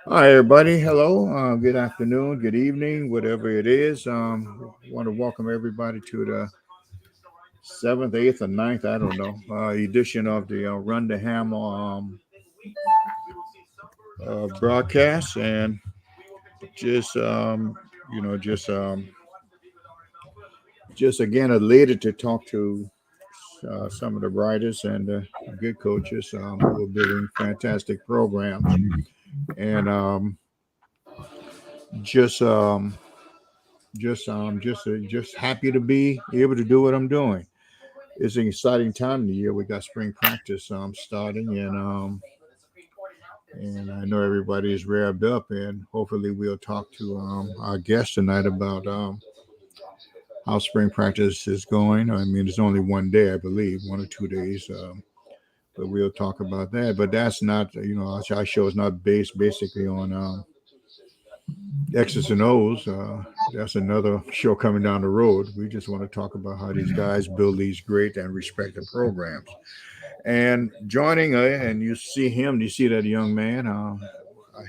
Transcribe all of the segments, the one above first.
Hi, everybody. Hello. Good afternoon, good evening, whatever it is. Want to welcome everybody to the seventh, eighth, or ninth, I don't know, edition of the Run the Hammer broadcast. And just, you know, just, um, just again, elated to talk to some of the writers and good coaches who are building fantastic programs. And just, um, just happy to be able to do what I'm doing. It's an exciting time of the year. We got spring practice starting, and I know everybody is revved up, and hopefully we'll talk to our guest tonight about how spring practice is going. I mean, it's only one day, I believe, 1 or 2 days. But we'll talk about that. But that's not, our show is not based basically on X's and O's. That's another show coming down the road. We just want to talk about how these guys build these great and respected programs. And joining, and you see him, you see that young man, a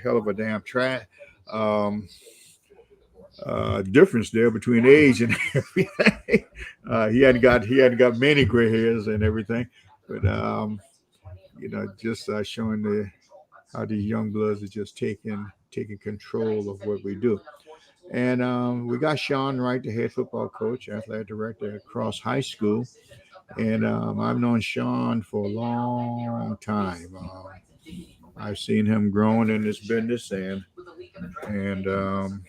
hell of a damn track. Um, Difference there between age and everything. He hadn't got many gray hairs and everything, but just showing the how these young bloods are just taking control of what we do. And we got Shaun Wright, the head football coach, athletic director at Cross High School. And I've known Shaun for a long time. I've seen him growing in this business, and um,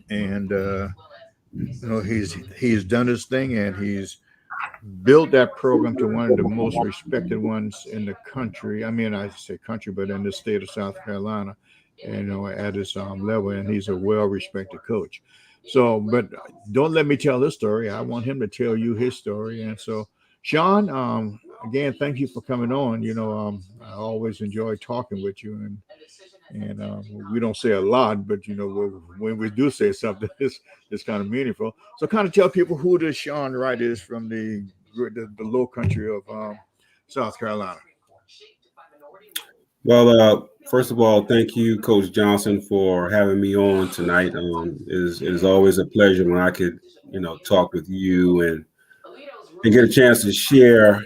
and he's done his thing, and he's built that program to one of the most respected ones in the country. I mean, I say country, but in the state of South Carolina, and at his level, and he's a well-respected coach. So, but don't let me tell this story. I want him to tell you his story. And so, Shaun, again, thank you for coming on. I always enjoy talking with you, and we don't say a lot, but when we do say something, it's kind of meaningful. So, kind of tell people who this Shaun Wright is from the low country of South Carolina. Well, first of all, thank you, Coach Johnson, for having me on tonight. It is always a pleasure when I could, talk with you and get a chance to share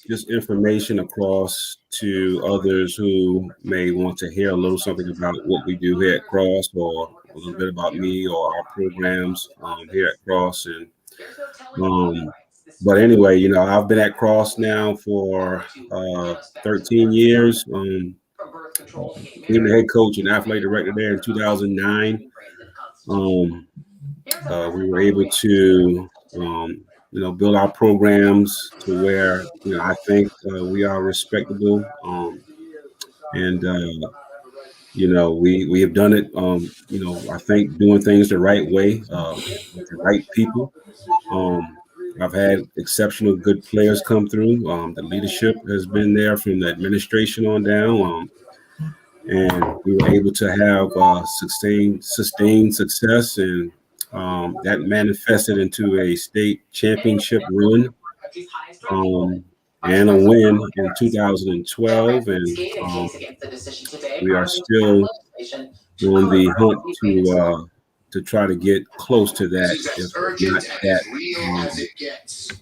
just information across to others who may want to hear a little something about what we do here at Cross, or a little bit about me or our programs here at Cross. Um, but anyway, I've been at Cross now for 13 years. Being the head coach and athletic director there in 2009. We were able to, build our programs to where, I think we are respectable. And we have done it, I think doing things the right way, with the right people. Um, I've had exceptional good players come through. The leadership has been there from the administration on down. And we were able to have sustained success, and that manifested into a state championship run, um, and a win in 2012, and we are still on the hunt to try to get close to that, if not that,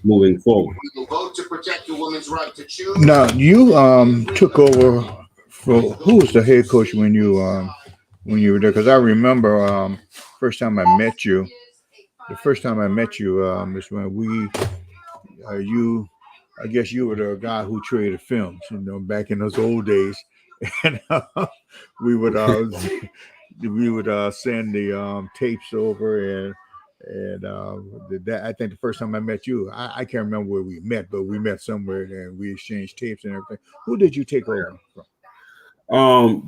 moving forward. Now you took over for who was the head coach when you were there? Because I remember first time I met you. The first time I met you is when you I guess you were the guy who traded films, back in those old days, and we would send the tapes over, and I think the first time I met you, I can't remember where we met, but we met somewhere and we exchanged tapes and everything. Who did you take over from?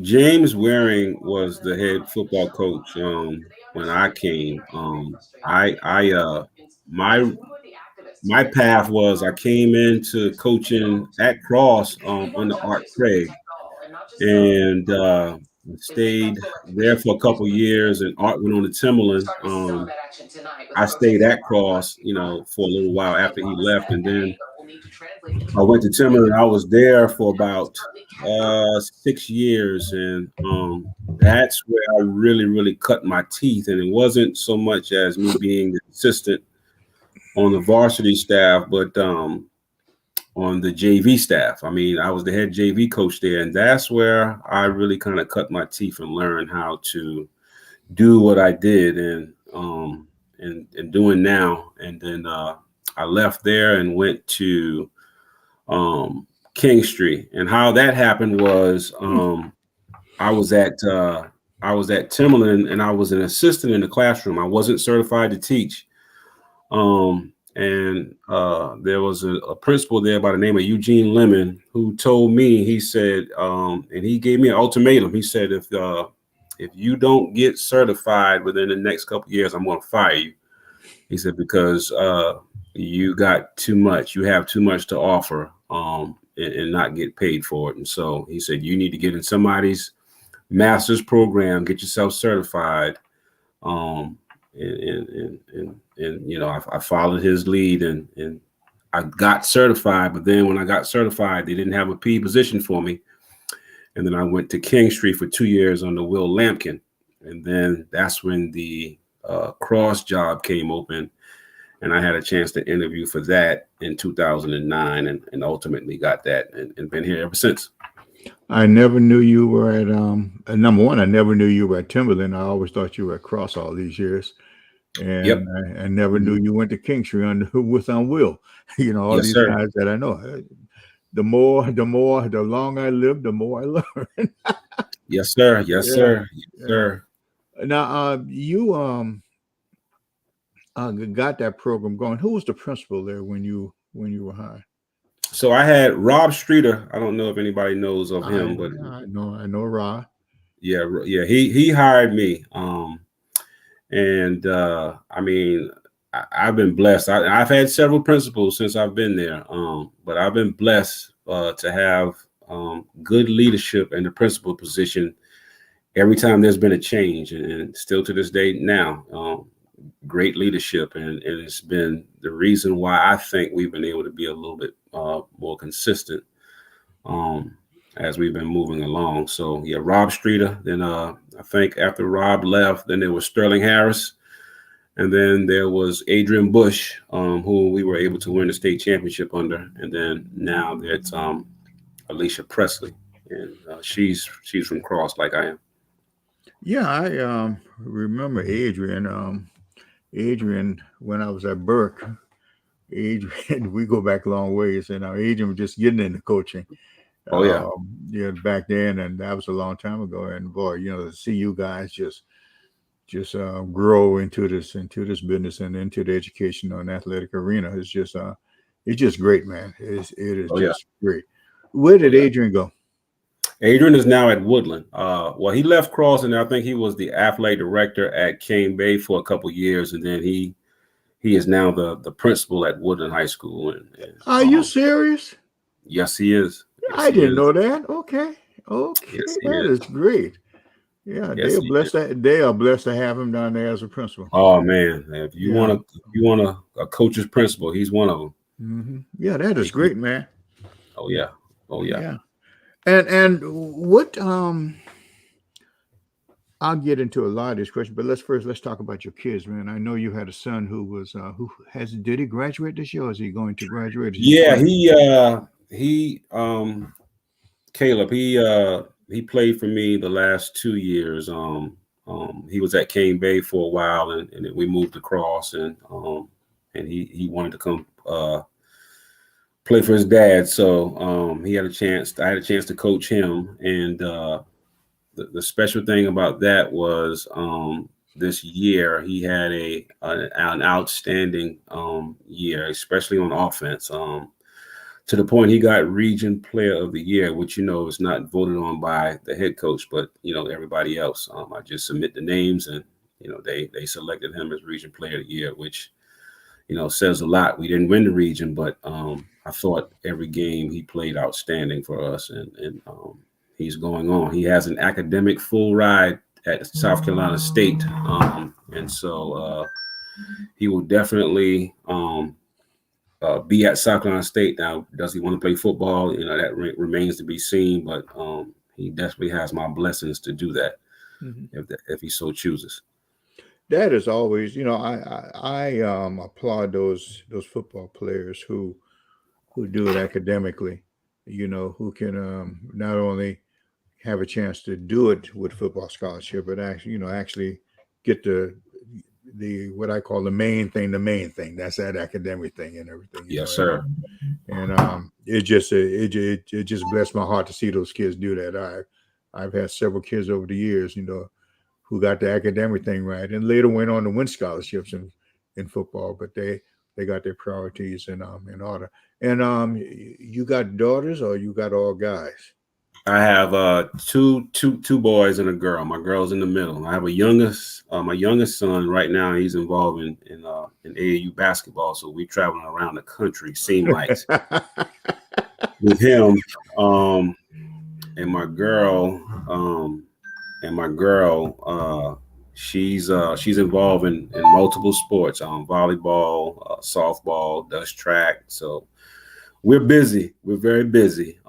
James Waring was the head football coach when I came. My my path was I came into coaching at Cross under Art Craig, and stayed there for a couple years. And Art went on to Timberland. I stayed at Cross, for a little while after he left, and then I went to Timberland. I was there for about 6 years, and that's where I really cut my teeth. And it wasn't so much as me being the assistant on the varsity staff, but on the JV staff. I mean, I was the head JV coach there, and that's where I really kind of cut my teeth and learned how to do what I did and doing now. And then I left there and went to Kingstree. And how that happened was I was at Timberland, and I was an assistant in the classroom. I wasn't certified to teach. And there was a principal there by the name of Eugene Lemon who told me, he said, and he gave me an ultimatum. He said, if you don't get certified within the next couple of years, I'm going to fire you. He said, because you got too much, you have too much to offer and not get paid for it. And so he said, you need to get in somebody's master's program, get yourself certified. And you know, I followed his lead and I got certified. But then when I got certified, they didn't have a PE position for me. And then I went to Kingstree for 2 years under Will Lampkin. And then that's when the cross job came open. And I had a chance to interview for that in 2009 and ultimately got that and been here ever since. I never knew you were at number one. I never knew you were at Timberland. I always thought you were at Cross all these years, and Yep. I never knew you went to Kingstree with Will. You know, all Yes, these sir. guys that I know. The longer I live, the more I learn. Yes, sir. Yes, Yeah. sir. Yes, sir. Now, you got that program going. Who was the principal there when you were hired? So I had Rob Streeter. I don't know if anybody knows of him, but I know Rob. Yeah. He hired me. I mean, I've been blessed. I've had several principals since I've been there. But I've been blessed to have good leadership in the principal position every time there's been a change, and still to this day now. Great leadership, and it's been the reason why I think we've been able to be a little bit more consistent as we've been moving along. So yeah, Rob Streeter. Then I think after Rob left, then there was Sterling Harris, and then there was Adrian Bush, who we were able to win the state championship under, and then now it's Alicia Presley, and she's from Cross like I am. Yeah, I remember Adrian. Adrian, when I was at Burke, Adrian, we go back a long ways, and Adrian was just getting into coaching. Oh yeah, yeah, back then, and that was a long time ago. And boy, you know, to see you guys just grow into this business and into the educational and athletic arena is just great, man. It is just great. Where did Adrian go? Adrian is now at Woodland. Well, he left Cross, and I think he was the athletic director at Cane Bay for a couple of years, and then he is now the principal at Woodland High School. And Are you serious? Yes, he is. Yes, I didn't know that. Okay, yes, that is great. Yeah, yes, they are blessed to have him down there as a principal. Oh man, if you want a coach's principal, he's one of them. Mm-hmm. Yeah, that is great, man. Oh yeah. And what I'll get into a lot of these questions, but let's talk about your kids, man. I know you had a son who did he graduate this year, or is he going to graduate? Yeah, he Caleb, he played for me the last 2 years. He was at Cane Bay for a while, and then we moved across, and he wanted to come play for his dad. So I had a chance to coach him, and the special thing about that was this year he had an outstanding year, especially on offense. To the point he got Region Player of the Year, which is not voted on by the head coach, but everybody else. I just submit the names, and they selected him as Region Player of the Year, which says a lot. We didn't win the region, but I thought every game he played outstanding for us, and he's going on. He has an academic full ride at South Carolina State, and so he will definitely be at South Carolina State. Now, does he want to play football? You know, that remains to be seen. But he definitely has my blessings to do that Mhm. if he so chooses. That is always, I applaud those football players who do it academically, who can not only have a chance to do it with football scholarship, but actually get the what I call the main thing. The main thing, that's that academic thing and everything. Yes, sir. And it just blessed my heart to see those kids do that. I've had several kids over the years, who got the academic thing right, and later went on to win scholarships in football. But they got their priorities in order. And you got daughters or you got all guys? I have two boys and a girl. My girl's in the middle. I have my youngest son right now. He's involved in AAU basketball, so we traveling around the country. Seem like with him, and my girl, she's involved in multiple sports, volleyball, softball, does track. So we're busy. We're very busy,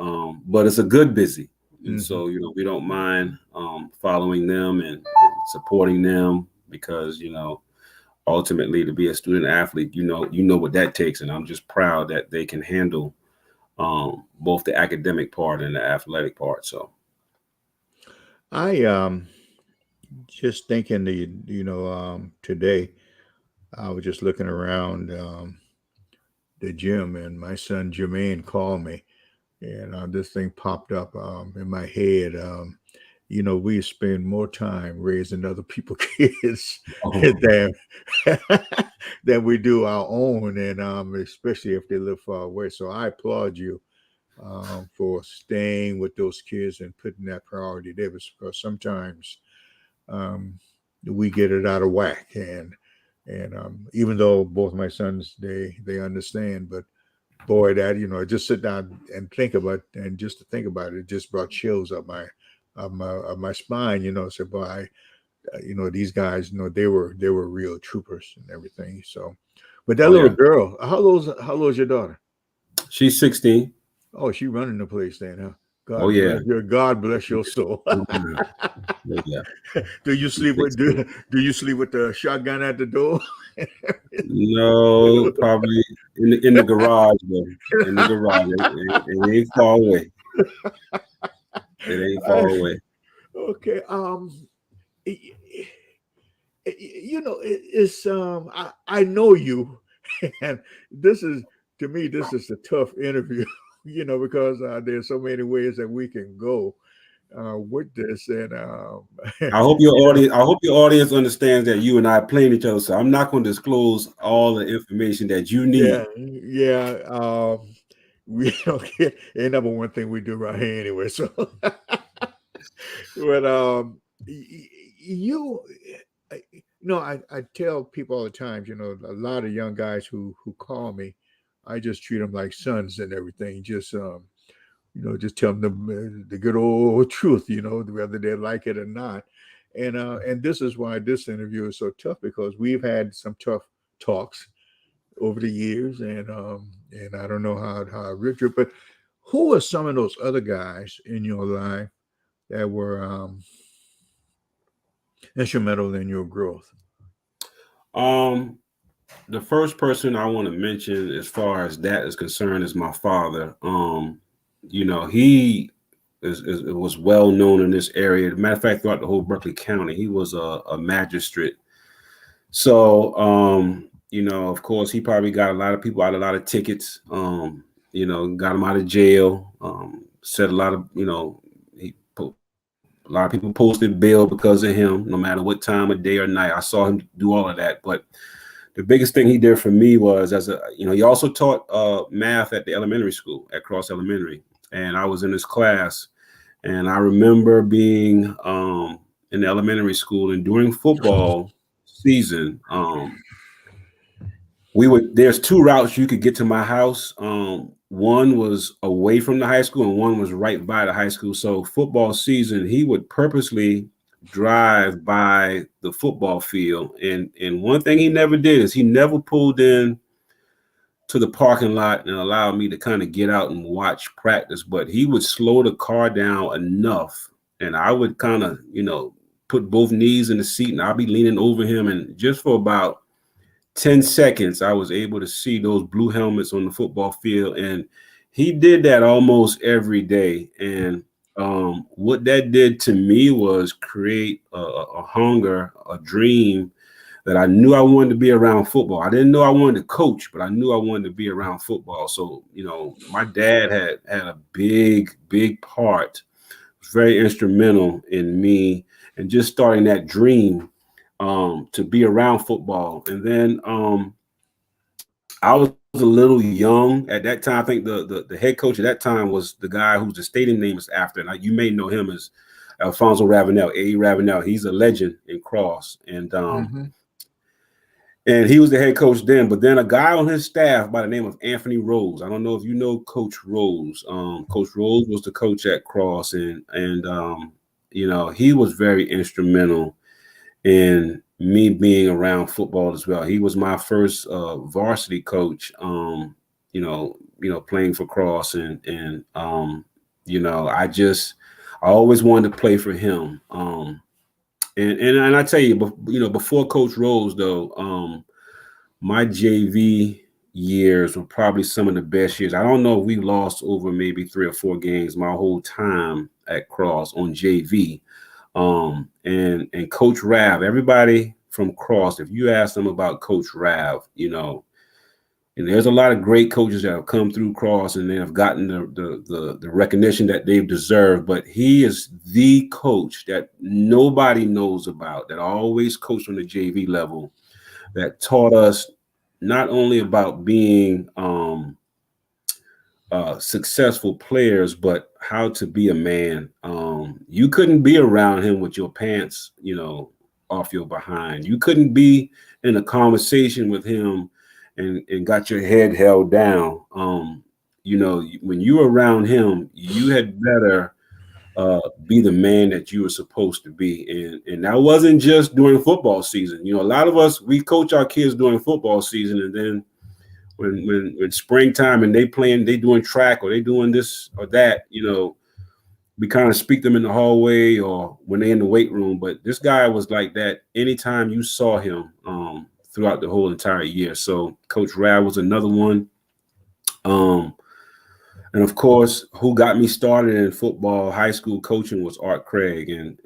but it's a good busy. And so, we don't mind following them and supporting them because, ultimately to be a student athlete, you know what that takes. And I'm just proud that they can handle both the academic part and the athletic part. So I just thinking today I was just looking around the gym, and my son Jermaine called me, and this thing popped up in my head. We spend more time raising other people's kids than than we do our own, and especially if they live far away. So I applaud you for staying with those kids and putting that priority there, because sometimes we get it out of whack, and even though both my sons they understand, but boy, that just sit down and think about, and just to think about it just brought chills up my spine. So boy, these guys, they were real troopers and everything. So, but that little girl, how old is your daughter? she's 16. Oh, she running the place then, huh? Oh yeah. God bless your soul. Yeah. Do you sleep with the shotgun at the door? No, probably in the garage though. In the garage, it ain't far away. It ain't far away. Okay. It's I know you, and to me this is a tough interview. Because there's so many ways that we can go with this, and I hope your audience understands that you and I are playing each other. So I'm not going to disclose all the information that you need. Yeah. We don't get ain't number one thing we do right here anyway. So, but you, I tell people all the time. A lot of young guys who call me, I just treat them like sons and everything. Just just tell them the good old truth, whether they like it or not. And this is why this interview is so tough, because we've had some tough talks over the years, and I don't know how Richard, but who are some of those other guys in your life that were instrumental in your growth? The first person I want to mention, as far as that is concerned, is my father. He was well known in this area. As a matter of fact, throughout the whole Berkeley County, he was a magistrate. So, of course, he probably got a lot of people out, a lot of tickets. Got him out of jail. Said a lot of, a lot of people posted bail because of him, no matter what time of day or night. I saw him do all of that. But the biggest thing he did for me was, he also taught math at the elementary school at Cross Elementary. And I was in his class, and I remember being in the elementary school, and during football season, there's two routes you could get to my house. One was away from the high school, and one was right by the high school. So football season, he would purposely drive by the football field. And one thing he never did is he never pulled in to the parking lot and allow me to kind of get out and watch practice. But he would slow the car down enough, and I would kind of, put both knees in the seat, and I'll be leaning over him, and just for about 10 seconds, I was able to see those blue helmets on the football field. And he did that almost every day. And what that did to me was create a hunger, a dream that I knew I wanted to be around football. I didn't know I wanted to coach, but I knew I wanted to be around football. So, my dad had a big part, very instrumental in me and just starting that dream to be around football. And then I was a little young at that time. I think the head coach at that time was the guy whose the stadium name is after. And you may know him as Alfonso Ravenel, A. Ravenel. He's a legend in Cross. And and he was the head coach then. But then a guy on his staff by the name of Anthony Rose. I don't know if you know Coach Rose. Coach Rose was the coach at Cross. And he was very instrumental in me being around football as well. He was my first varsity coach, playing for Cross, and I always wanted to play for him. And I tell you, before Coach Rose though, my JV years were probably some of the best years. I don't know if we lost over maybe 3 or 4 games my whole time at Cross on JV. And Coach Rav, everybody from Cross, if you ask them about Coach Rav, and there's a lot of great coaches that have come through Cross and they have gotten the recognition that they've deserved, but he is the coach that nobody knows about, that always coached on the JV level, that taught us not only about being successful players, but how to be a man. You couldn't be around him with your pants, off your behind. You couldn't be in a conversation with him and got your head held down. When you were around him, you had better be the man that you were supposed to be. And that wasn't just during football season. A lot of us, we coach our kids during football season, and then when springtime and they doing track or they doing this or that, we kind of speak them in the hallway or when they're in the weight room. But this guy was like that anytime you saw him throughout the whole entire year. So Coach Rav was another one. And of course, who got me started in football, high school coaching was Art Craig. And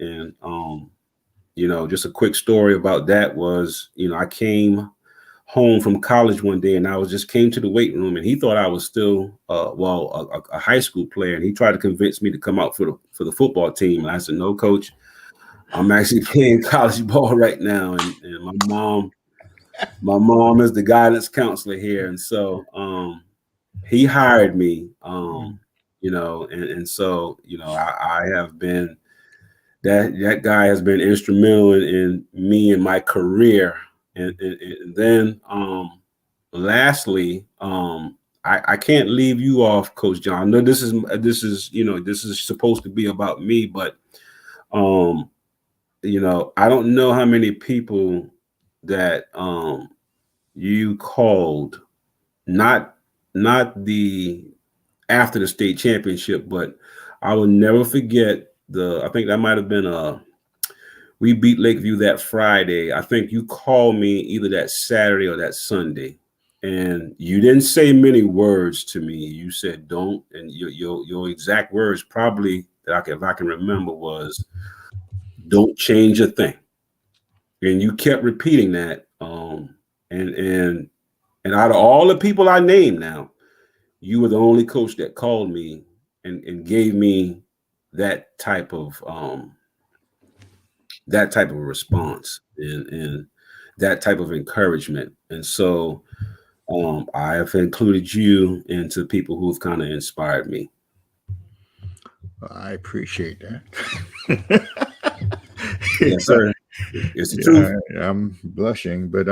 just a quick story about that was, I came home from college one day and I came to the weight room and he thought I was still a high school player, and he tried to convince me to come out for the football team. And I said, no, coach, I'm actually playing college ball right now. And my mom is the guidance counselor here. And so he hired me, and so I have been that guy has been instrumental in me and my career. And then lastly, I can't leave you off, Coach John. I know this is supposed to be about me, but I don't know how many people that you called, not the after the state championship, but I will never forget I think that might have been we beat Lakeview that Friday. I think you called me either that Saturday or that Sunday, and you didn't say many words to me. You said don't, and your exact words probably if I can remember was, "Don't change a thing," and you kept repeating that. And out of all the people I named now, you were the only coach that called me and gave me that type of response and that type of encouragement. And so I have included you into people who've kind of inspired me. I appreciate that. Yes, sir. It's the truth. I'm blushing, but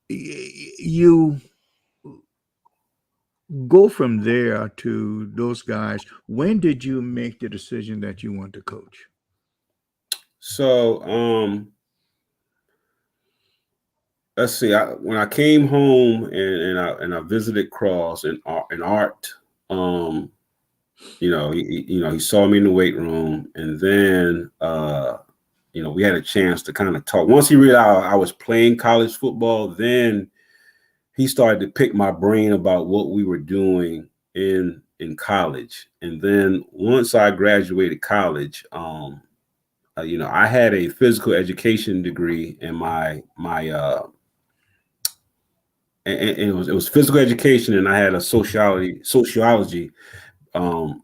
you go from there to those guys. When did you make the decision that you want to coach? So let's see. When I came home and I visited Cross and Art, um, he saw me in the weight room, and then we had a chance to kind of talk. Once he realized I was playing college football, then he started to pick my brain about what we were doing in college. And then once I graduated college, I had a physical education degree in my and it was physical education, and I had a sociology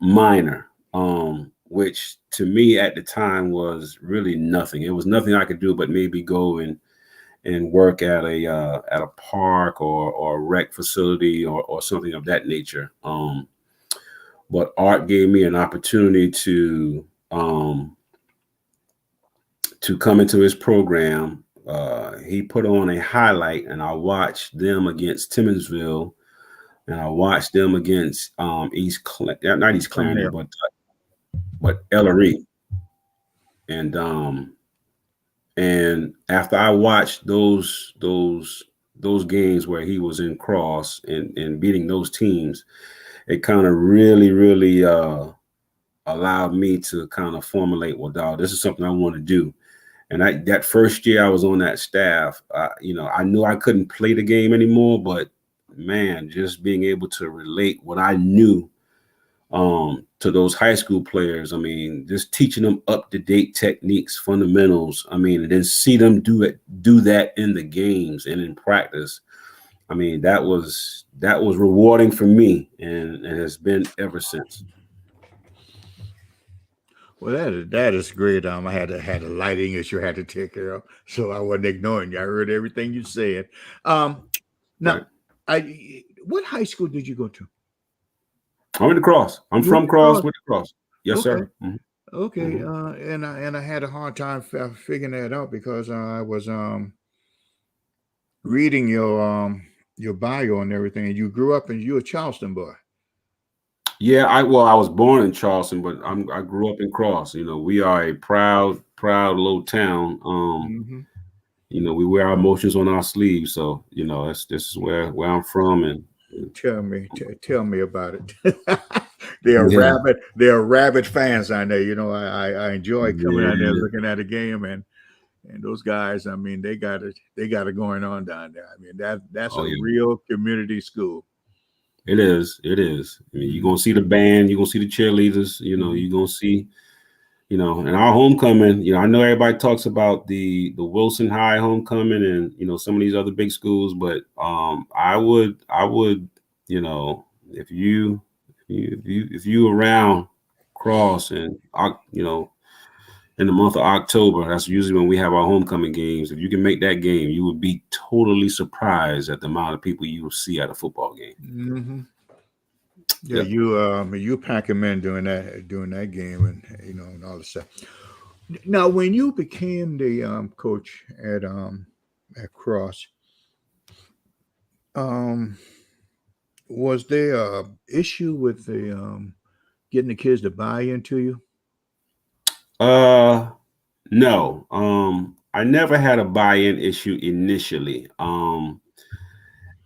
minor, which to me at the time was really nothing. It was nothing I could do but maybe go and work at a park or a rec facility or something of that nature. But Art gave me an opportunity to come into his program. He put on a highlight, and I watched them against Timmonsville, and I watched them against not East Clarendon, but Ellery. And after I watched those games where he was in Cross and beating those teams, it kind of really allowed me to kind of formulate, well, dog, this is something I want to do. And that first year I was on that staff, I knew I couldn't play the game anymore, but man, just being able to relate what I knew to those high school players. I mean, just teaching them up-to-date techniques, fundamentals. I mean, and then see them do that in the games and in practice. I mean, that was rewarding for me, and it has been ever since. Well, that is great. I had a lighting issue I had to take care of, so I wasn't ignoring you. I heard everything you said. Now, Right. what high school did you go to? I'm in the Cross. I'm You went from to Cross Cross. with the Cross. Yes, Okay, sir. Mhm, okay. mhm. And I had a hard time figuring that out because I was reading your bio and everything. And you grew up and you a Charleston boy. Yeah, I was born in Charleston, but I grew up in Cross. We are a proud little town. Hmm. We wear our emotions on our sleeves. So, this is where I'm from. And Tell me about it. They are yeah, rabid fans down there. I enjoy coming out there yeah. looking at a game and those guys. I mean, they got it going on down there. I mean that's Oh a yeah. real community school. It is. It is. I mean, you're Hmm. gonna see the band, you're gonna see the cheerleaders, Hmm. you're gonna see, and our homecoming, I know everybody talks about the Wilson High homecoming and some of these other big schools, but I would, if you around Cross and in the month of October, that's usually when we have our homecoming games. If you can make that game, you would be totally surprised at the amount of people you will see at a football game. Hmm. Yeah, Yep. you pack them in during that game and all the stuff. Now, when you became the coach at Cross, um, was there a issue with the getting the kids to buy into you? Uh, no. I never had a buy-in issue initially.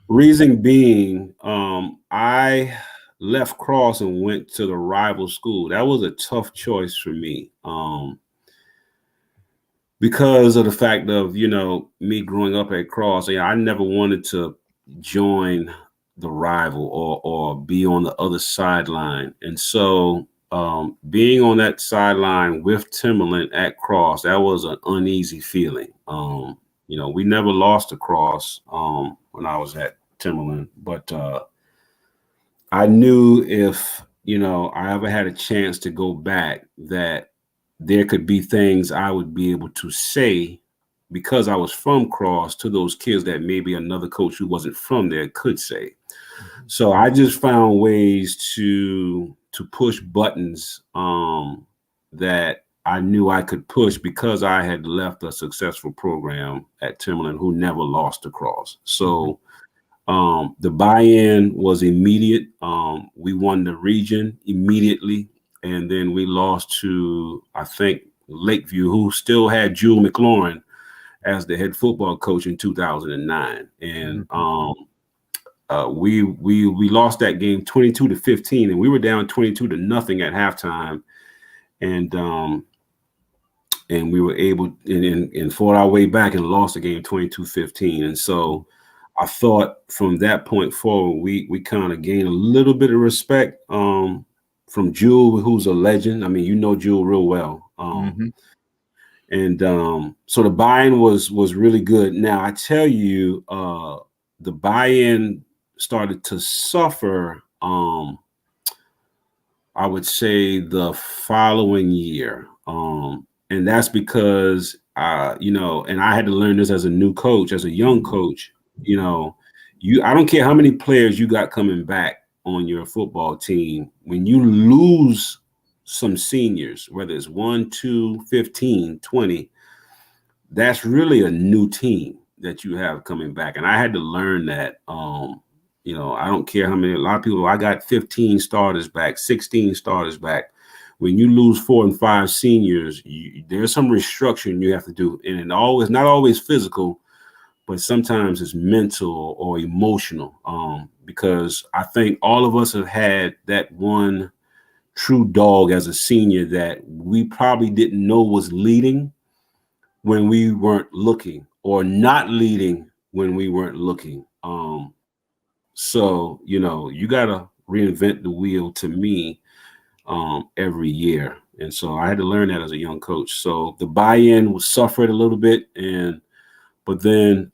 Reason being, I left Cross and went to the rival school. That was a tough choice for me. Because of the fact of me growing up at Cross. I never wanted to join the rival or be on the other sideline, and so being on that sideline with Timberland at Cross, that was an uneasy feeling. We never lost to Cross when I was at Timberland, but I knew if I ever had a chance to go back, that there could be things I would be able to say because I was from Cross to those kids that maybe another coach who wasn't from there could say. Mhm. So I just found ways to push buttons that I knew I could push because I had left a successful program at Timberland who never lost to Cross. Mhm. So the buy-in was immediate. We won the region immediately, and then we lost to, I think, Lakeview, who still had Jewel McLaurin, as the head football coach in 2009, and we lost that game 22-15, and we were down 22-0 at halftime, and we were able and fought our way back and lost the game 22-15. And so I thought from that point forward, we kind of gained a little bit of respect from Jewel, who's a legend. I mean, you know Jewel real well. And so the buy-in was really good. Now I tell you, the buy-in started to suffer. I would say the following year, and that's because and I had to learn this as a new coach, as a young coach. I don't care how many players you got coming back on your football team. When you lose some seniors, whether it's 1, 2, 15, 20, that's really a new team that you have coming back. And I had to learn that. I don't care how many, a lot of people, I got 15 starters back, 16 starters back. When you lose 4 and 5 seniors, there's some restructuring you have to do. And it's not always physical, but sometimes it's mental or emotional. Because I think all of us have had that one true dog as a senior that we probably didn't know was leading when we weren't looking, or not leading when we weren't looking. So, you got to reinvent the wheel, to me, every year. And so I had to learn that as a young coach. So the buy-in was suffered a little bit. But then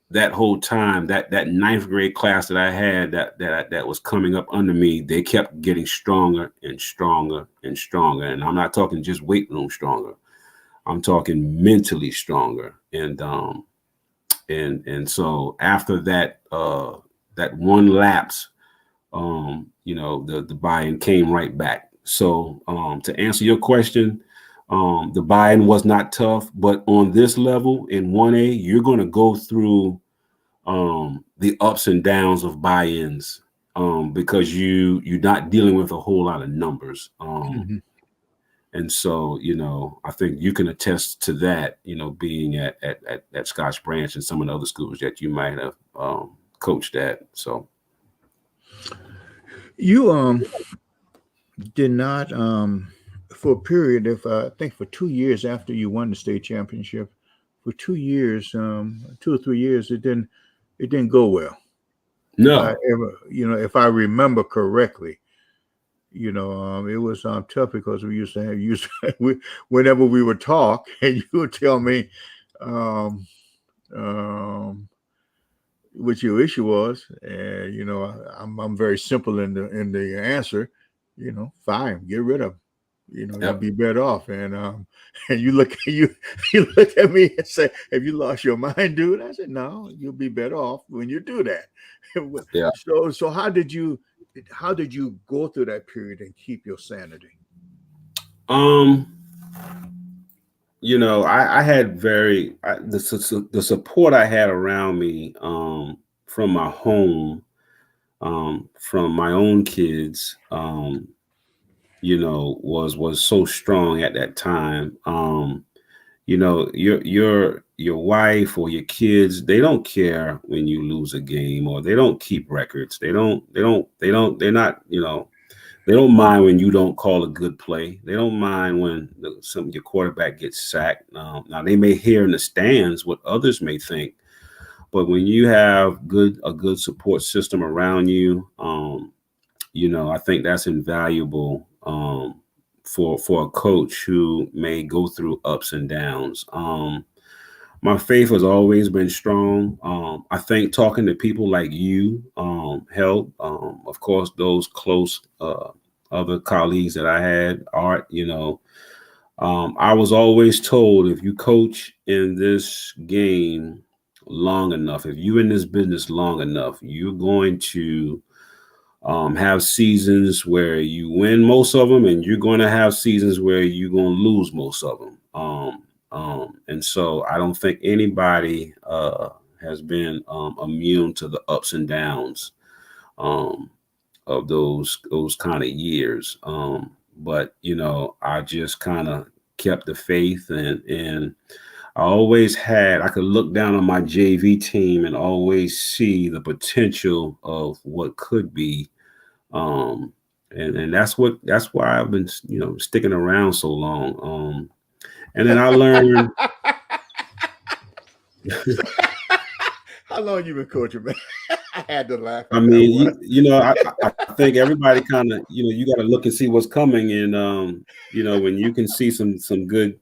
that whole time, that 9th grade class that I had that was coming up under me, they kept getting stronger and stronger and stronger. And I'm not talking just weight room stronger. I'm talking mentally stronger. And so after that one lapse, the buy-in came right back. So to answer your question, the buy-in was not tough, but on this level in 1A, you're going to go through the ups and downs of buy-ins because you're not dealing with a whole lot of numbers. And so, I think you can attest to that, being at Scotch Branch and some of the other schools that you might have coached at. So you did not for a period of I think for 2 years after you won the state championship, for 2 years, 2 or 3 years, it didn't go well. no, If I remember correctly, it was tough because we used to whenever we would talk, and you would tell me what your issue was, and I'm very simple in the answer. Fine, get rid of. You'd be better off. And and you look at me and say, "Have you lost your mind, dude?" I said, "No, you'll be better off when you do that." Yeah. So how did you go through that period and keep your sanity? I had the support I had around me from my home, from my own kids, was so strong at that time. Your wife or your kids, they don't care when you lose a game, or they don't keep records. They're not, they don't mind when you don't call a good play. They don't mind when your quarterback gets sacked. Now they may hear in the stands what others may think, but when you have a good support system around you, I think that's invaluable for a coach who may go through ups and downs. My faith has always been strong. I think talking to people like you helped. Of course, those close other colleagues that I had, Art, I was always told, if you coach in this game long enough, if you're in this business long enough, you're going to have seasons where you win most of them, and you're going to have seasons where you're going to lose most of them. And so I don't think anybody has been immune to the ups and downs of those kind of years. But I just kind of kept the faith, and I could look down on my JV team and always see the potential of what could be. Um, and that's why I've been, sticking around so long. And then I learned, How long you been coaching, man? I had to laugh I at that mean, one. I think everybody kind of, you got to look and see what's coming. And, when you can see some good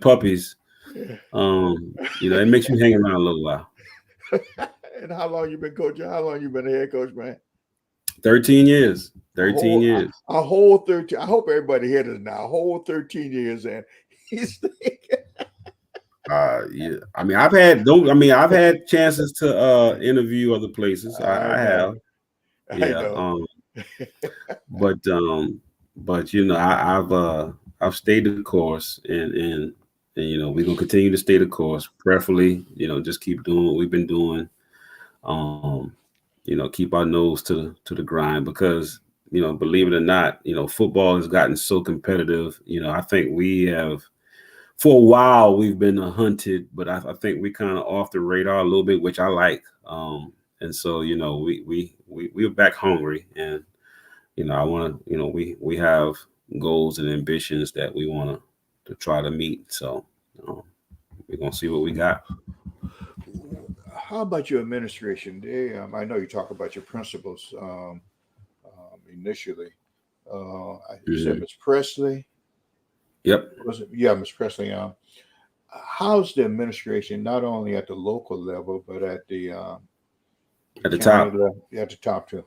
puppies, it makes you hang around a little while. And how long you been coaching? How long you been a head coach, man? 13 years, A 13 whole years. a whole 13. I hope everybody heard it now. A whole 13 years, and he's thinking, Yeah. I mean, I've had chances to interview other places. I I know, have. I Yeah. know. But I've stayed the course, and we're gonna continue to stay the course. Preferably, just keep doing what we've been doing. Um, keep our nose to the grind because, believe it or not, football has gotten so competitive. I think we have for a while we've been hunted, but I think we kind of off the radar a little bit, which I like. And so we're back hungry, and I want to, we have goals and ambitions that we want to try to meet. So we're gonna see what we got. How about your administration? I know you talk about your principals initially. You said Mhm. Miss Presley. Yep, Was it? Yeah, Miss Presley. How's the administration not only at the local level but at the at the county top. level, at the top too?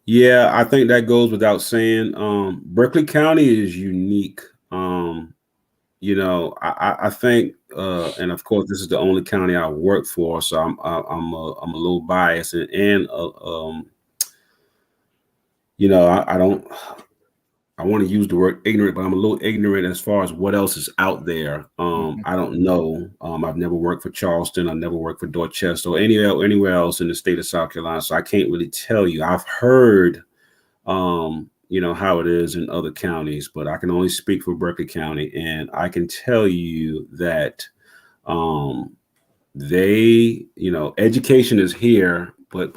Yeah, I think that goes without saying. Berkeley County is unique. I think, and of course, this is the only county I work for, so I'm a little biased, I don't. I want to use the word ignorant, but I'm a little ignorant as far as what else is out there. Hmm. I don't know. I've never worked for Charleston. I've never worked for Dorchester or anywhere else in the state of South Carolina, so I can't really tell you. I've heard, how it is in other counties, but I can only speak for Berkeley County, and I can tell you that um, education is here, but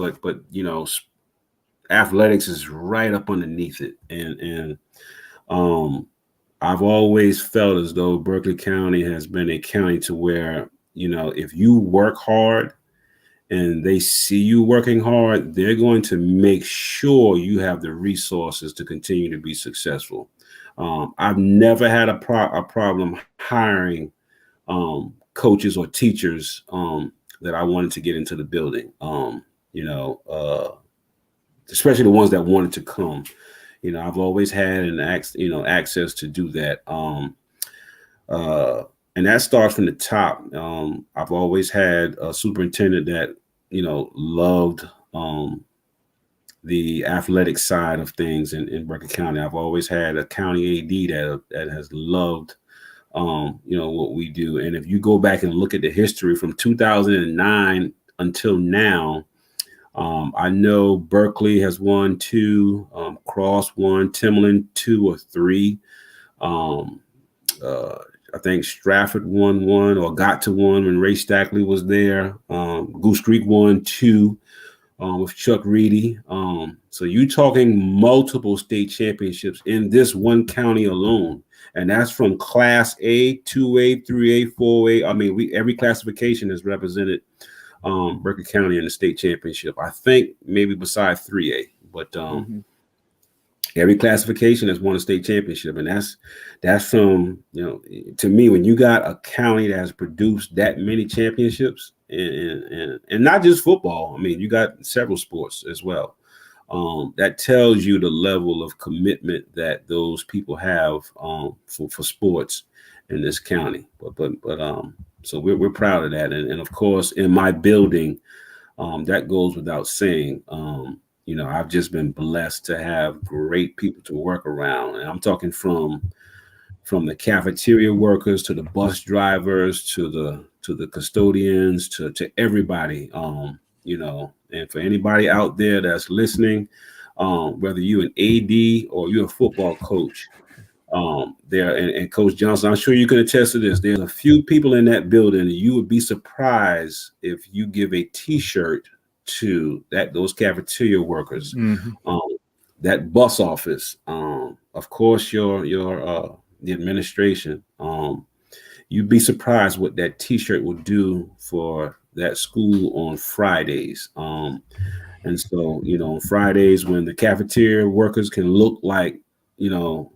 athletics is right up underneath it, and um, I've always felt as though Berkeley County has been a county to where, if you work hard and they see you working hard, they're going to make sure you have the resources to continue to be successful. I've never had a problem hiring coaches or teachers that I wanted to get into the building. You know, uh, Especially the ones that wanted to come. I've always had access to do that. Uh, and that starts from the top. I've always had a superintendent that loved the athletic side of things in Berkeley County. I've always had a county AD that has loved what we do. And if you go back and look at the history from 2009 until now, I know Berkeley has won two, Cross won, Timberland two or three. Um, uh, I think Stratford won one or got to one when Ray Stackley was there. Goose Creek won two with Chuck Reedy. So you talking multiple state championships in this one county alone. And that's from Class A, 2A, 3A, 4A. I mean, every classification is represented Berkeley County in the state championship. I think maybe besides 3A, but Hmm. every classification has won a state championship, and that's from to me, when you got a county that has produced that many championships, and not just football. I mean, you got several sports as well. That tells you the level of commitment that those people have for sports in this county. But so we're proud of that, and of course, in my building, that goes without saying. I've just been blessed to have great people to work around, and I'm talking from the cafeteria workers to the bus drivers to the custodians to everybody. And for anybody out there that's listening, whether you're an AD or you're a football coach, There and Coach Johnson, I'm sure you can attest to this. There's a few people in that building. You would be surprised if you give a T-shirt to those cafeteria workers, Mm-hmm. that bus office, of course, your the administration. You'd be surprised what that T-shirt will do for that school on Fridays. And so, on Fridays when the cafeteria workers can look like, the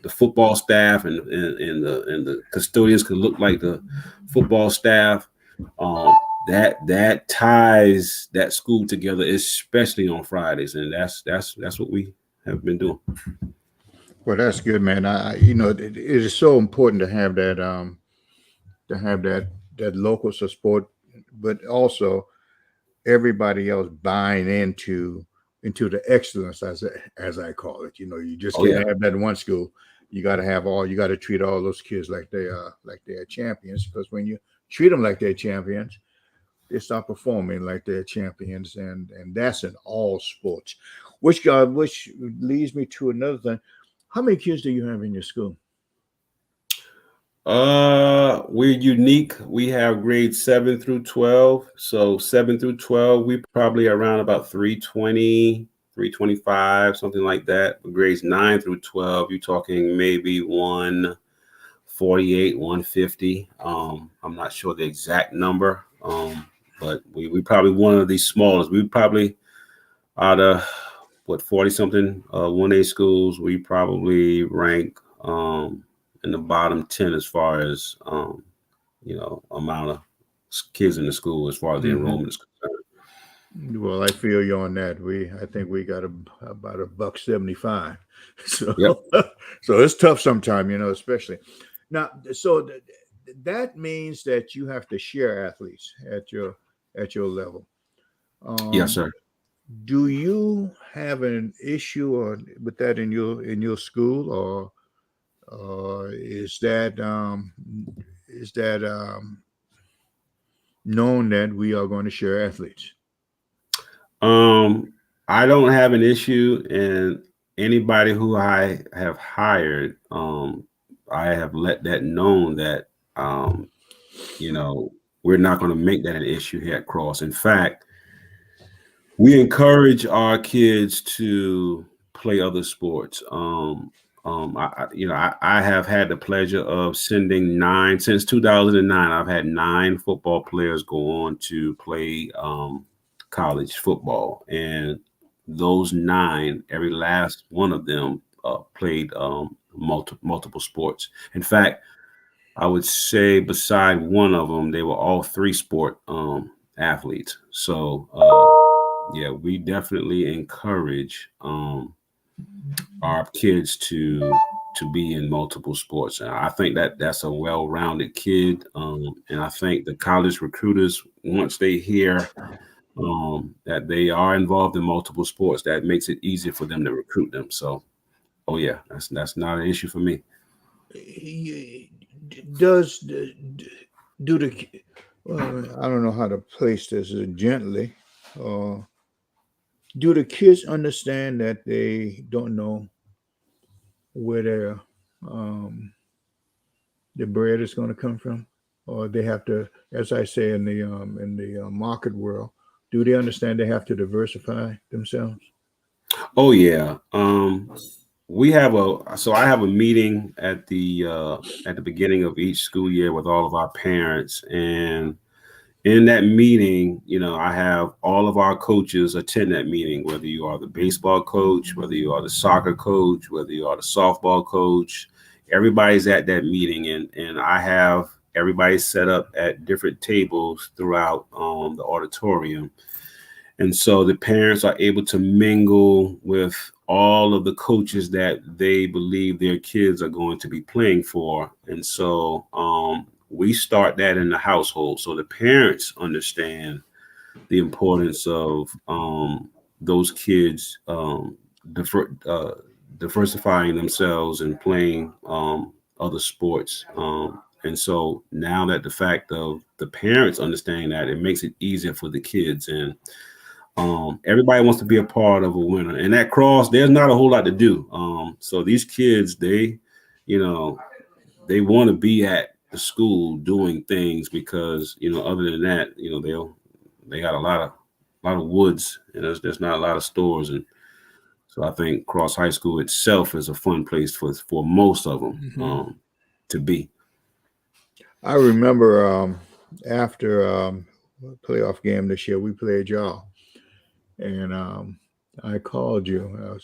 football staff and the custodians can look like the football staff, that ties that school together, especially on Fridays. And that's what we have been doing. Well, that's good, man. It is so important to have that local support, but also everybody else buying into the excellence, as I call it. You just Oh, can't yeah. have that in one school. You got to treat all those kids like they're champions, because when you treat them like they're champions, they start performing like they're champions, and that's in all sports. Which leads me to another thing. How many kids do you have in your school? We're unique. We have grades 7 through 12. So 7 through 12, we probably around about 320, 325, something like that. Grades 9 through 12, you're talking maybe 148, 150. I'm not sure the exact number. But we probably one of these smallest. We probably out of 40 something 1A schools, we probably rank in the bottom 10 as far as amount of kids in the school as far as the enrollment is concerned. Well, I feel you on that. I think we got about $1.75. So Yep. so it's tough sometimes, especially now. So that means that you have to share athletes at your level. Yes, sir. Do you have an issue with that in your school, or is that known that we are going to share athletes? I don't have an issue, and anybody who I have hired, I have let that known that we're not going to make that an issue here at Cross. In fact, we encourage our kids to play other sports. I have had the pleasure of sending since 2009. I've had 9 football players go on to play college football, and those 9, every last one of them played multiple sports. In fact, I would say beside one of them, they were all 3-sport athletes. So yeah, we definitely encourage our kids to be in multiple sports. And I think that's a well-rounded kid. And I think the college recruiters, once they hear that they are involved in multiple sports, that makes it easier for them to recruit them. So, oh yeah, that's not an issue for me. Does do the I don't know how to place this gently. Do the kids understand that they don't know where the bread is going to come from, or they have to, as I say in the market world, do they understand they have to diversify themselves? Oh yeah. I have a meeting at the beginning of each school year with all of our parents, and in that meeting, I have all of our coaches attend that meeting, whether you are the baseball coach, whether you are the soccer coach, whether you are the softball coach, everybody's at that meeting, and I have everybody set up at different tables throughout the auditorium. And so the parents are able to mingle with all of the coaches that they believe their kids are going to be playing for. And so we start that in the household. So the parents understand the importance of those kids diversifying themselves and playing other sports. And so now that the fact of the parents understanding that, it makes it easier for the kids. And everybody wants to be a part of a winner. And at Cross, there's not a whole lot to do. So these kids, they you know, they want to be at the school doing things because, other than that, they got a lot of woods, and there's not a lot of stores. And so I think Cross High School itself is a fun place for most of them to be. I remember after playoff game this year, we played y'all, and I called you,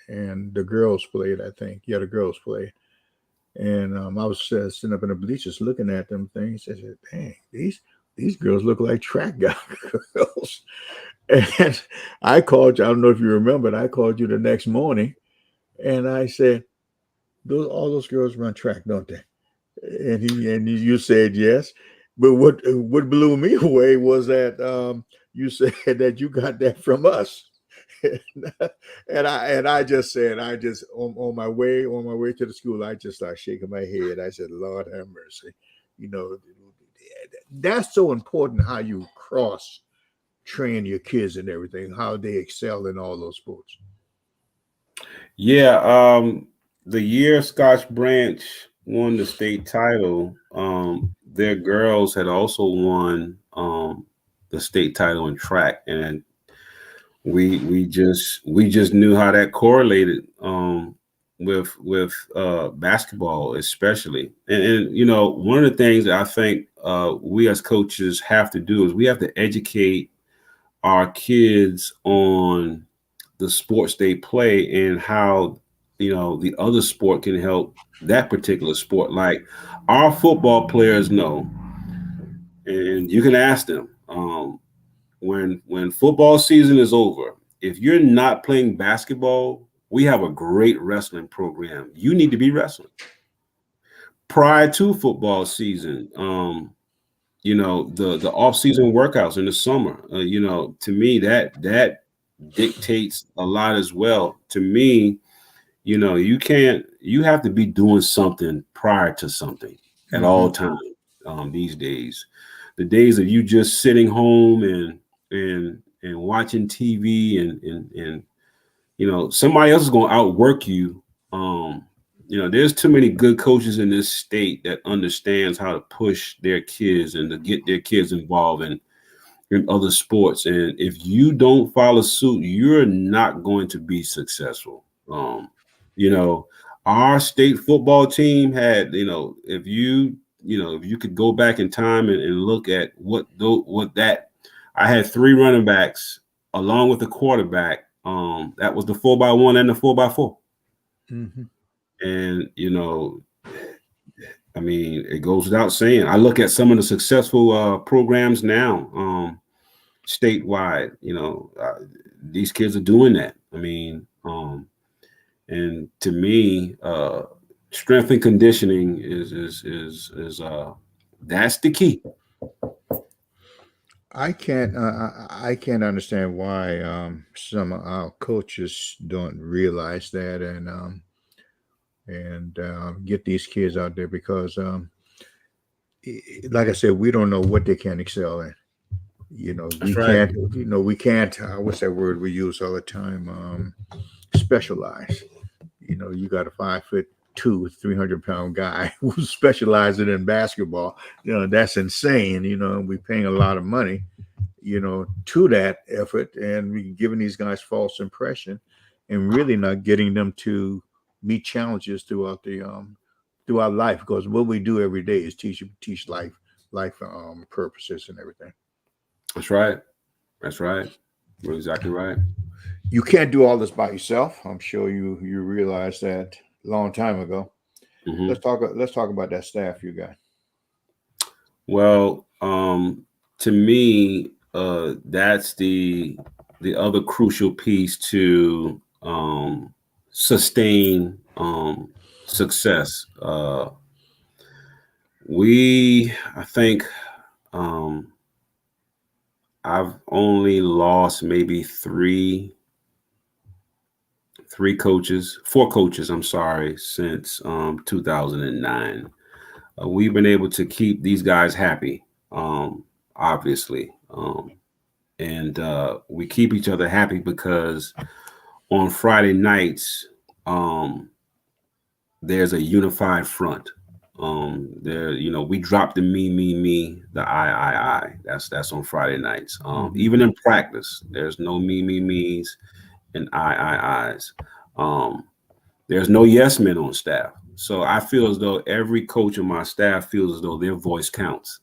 and the girls played. I think, yeah, the girls played, and I was sitting up in the bleachers looking at them things. I said, "Dang, these girls look like track guy girls." And I called you. I don't know if you remember. I called you the next morning, and I said, all those girls run track, don't they?" And you said yes. But what blew me away was that you said that you got that from us. And I just said, on my way to the school, I just started shaking my head. I said, Lord have mercy. You know, that's so important, how you cross train your kids and everything, how they excel in all those sports. Yeah, the year Scotch Branch won the state title, their girls had also won the state title in track, and we just knew how that correlated with basketball, especially. And one of the things that I think we as coaches have to do is we have to educate our kids on the sports they play and how the other sport can help that particular sport. Like our football players know, and you can ask them when football season is over, if you're not playing basketball, we have a great wrestling program. You need to be wrestling prior to football season. The off season workouts in the summer. To me that dictates a lot as well. To me, you have to be doing something prior to something at all times. These days, the days of you just sitting home and watching TV and somebody else is going to outwork you. There's too many good coaches in this state that understands how to push their kids and to get their kids involved in other sports. And if you don't follow suit, you're not going to be successful. Our state football team had, if you could go back in time and look at I had 3 running backs along with the quarterback. That was the 4x1 and the 4x4. And it goes without saying. I look at some of the successful programs now, statewide. These kids are doing that. And to me, strength and conditioning is that's the key. I can't understand why some of our coaches don't realize that and get these kids out there, because like I said, we don't know what they can excel in. We right. can't. We can't. What's that word we use all the time? Specialize. You got a 5'2", 300-pound guy who's specializing in basketball. That's insane. We're paying a lot of money, to that effort, and we're giving these guys false impression, and really not getting them to meet challenges throughout life. Because what we do every day is teach life purposes and everything. That's right. You're exactly right. You can't do all this by yourself. I'm sure you realized that a long time ago. Let's talk about that staff you got. Well, to me, that's the other crucial piece to sustain success. I think I've only lost maybe four coaches, I'm sorry, since 2009. We've been able to keep these guys happy, obviously. And we keep each other happy because on Friday nights, there's a unified front. There, we drop the me, the I. That's on Friday nights. Even in practice, there's no me's and I's. There's no yes men on staff. So I feel as though every coach on my staff feels as though their voice counts.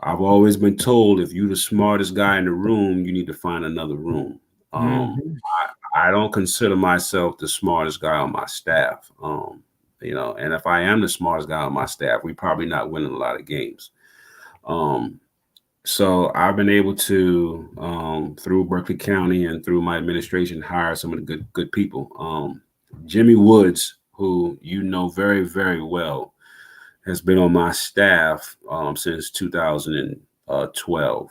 I've always been told if you're the smartest guy in the room, you need to find another room. I don't consider myself the smartest guy on my staff. And if I am the smartest guy on my staff, we're probably not winning a lot of games. So I've been able to, through Berkeley County and through my administration, hire some of the good people. Jimmy Woods, who you know very, very well, has been on my staff since 2012.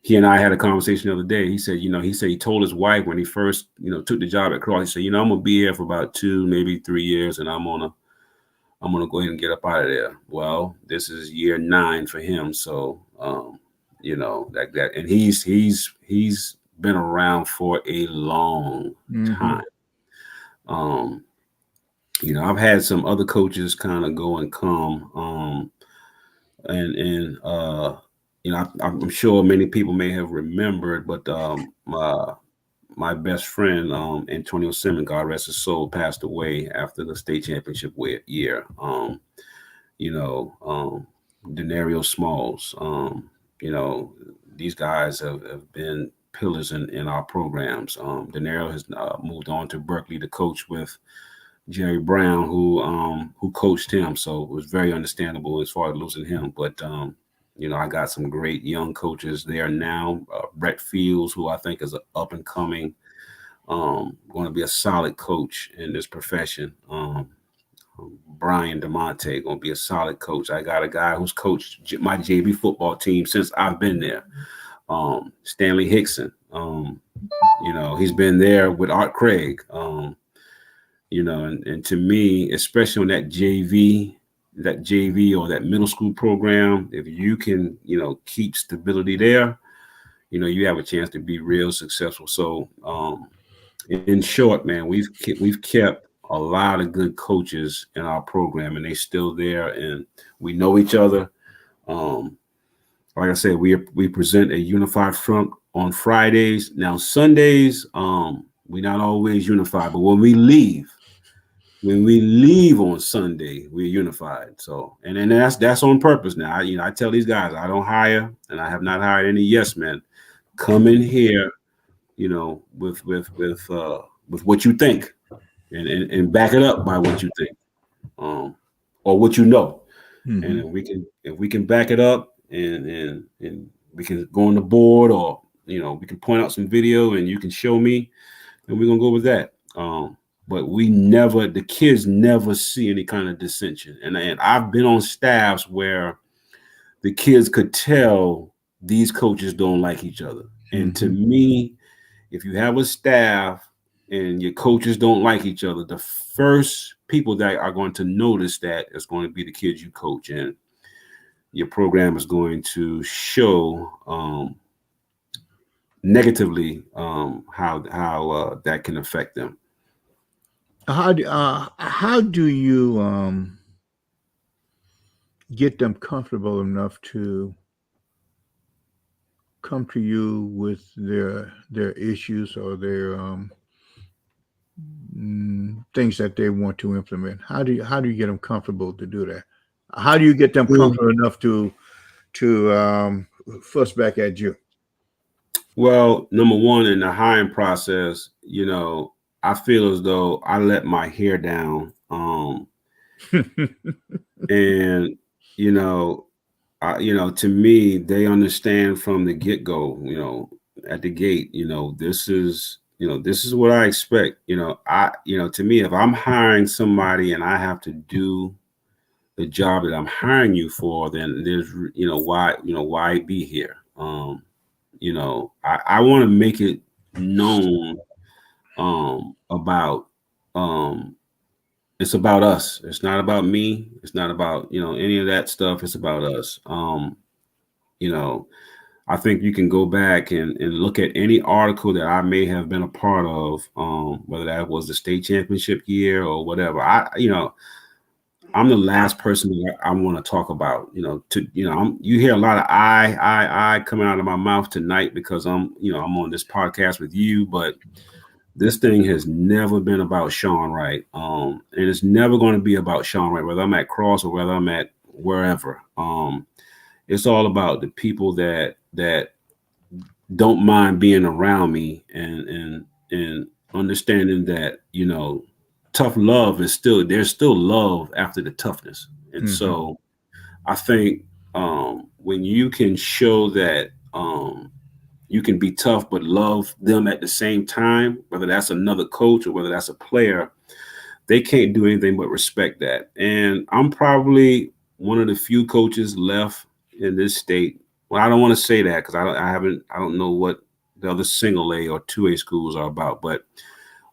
He and I had a conversation the other day. He said, he told his wife when he first, took the job at Cross, he said, I'm gonna be here for about 2, maybe 3 years, and I'm gonna go ahead and get up out of there. Well, this is year 9 for him, so that, and he's been around for a long time. I've had some other coaches kind of go and come, I'm sure many people may have remembered, but my best friend, Antonio Simmons, God rest his soul, passed away after the state championship year. Denario Smalls, these guys have been pillars in our programs. Denario has moved on to Berkeley to coach with Jerry Brown, who coached him. So it was very understandable as far as losing him. But I got some great young coaches there now. Brett Fields, who I think is an up and coming, going to be a solid coach in this profession. Brian DeMonte going to be a solid coach. I got a guy who's coached my JV football team since I've been there. Stanley Hickson. He's been there with Art Craig. And to me, especially on that JV or that middle school program, if you can, keep stability there, you have a chance to be real successful. So, in short, man, we've kept a lot of good coaches in our program, and they're still there, and we know each other. Like I said, we present a unified front on Fridays. Now Sundays, we're not always unified, but when we leave on Sunday, we're unified. So, and then that's on purpose. Now, I tell these guys, I don't hire, and I have not hired any yes men. Come in here, with what you think, and back it up by what you think, or what you know. And if we can back it up, and we can go on the board, or we can point out some video, and you can show me, and we're gonna go with that. But the kids never see any kind of dissension. And I've been on staffs where the kids could tell these coaches don't like each other. And to me, if you have a staff and your coaches don't like each other, the first people that are going to notice that is going to be the kids you coach. And your program is going to show negatively how that can affect them. How do you get them comfortable enough to come to you with their issues or their things that they want to implement? How do you get them comfortable to do that? How do you get them comfortable enough to fuss back at you? Well, number one, in the hiring process, I feel as though I let my hair down. And, to me, they understand from the get-go, at the gate, this is what I expect. To me, if I'm hiring somebody and I have to do the job that I'm hiring you for, then there's, why be here? I want to make it known about it's about us. It's not about me. It's not about any of that stuff. It's about us. I think you can go back and look at any article that I may have been a part of, whether that was the state championship year or whatever. I'm the last person that I want to talk about. You hear a lot of I coming out of my mouth tonight because I'm on this podcast with you, but this thing has never been about Shaun Wright, and it's never going to be about Shaun Wright, whether I'm at Cross or whether I'm at wherever. It's all about the people that don't mind being around me and understanding that tough love is there's still love after the toughness. And so I think when you can show that you can be tough but love them at the same time, whether that's another coach or whether that's a player, they can't do anything but respect that. And I'm probably one of the few coaches left in this state. Well, I don't want to say that because I don't know what the other single A or 2A schools are about. But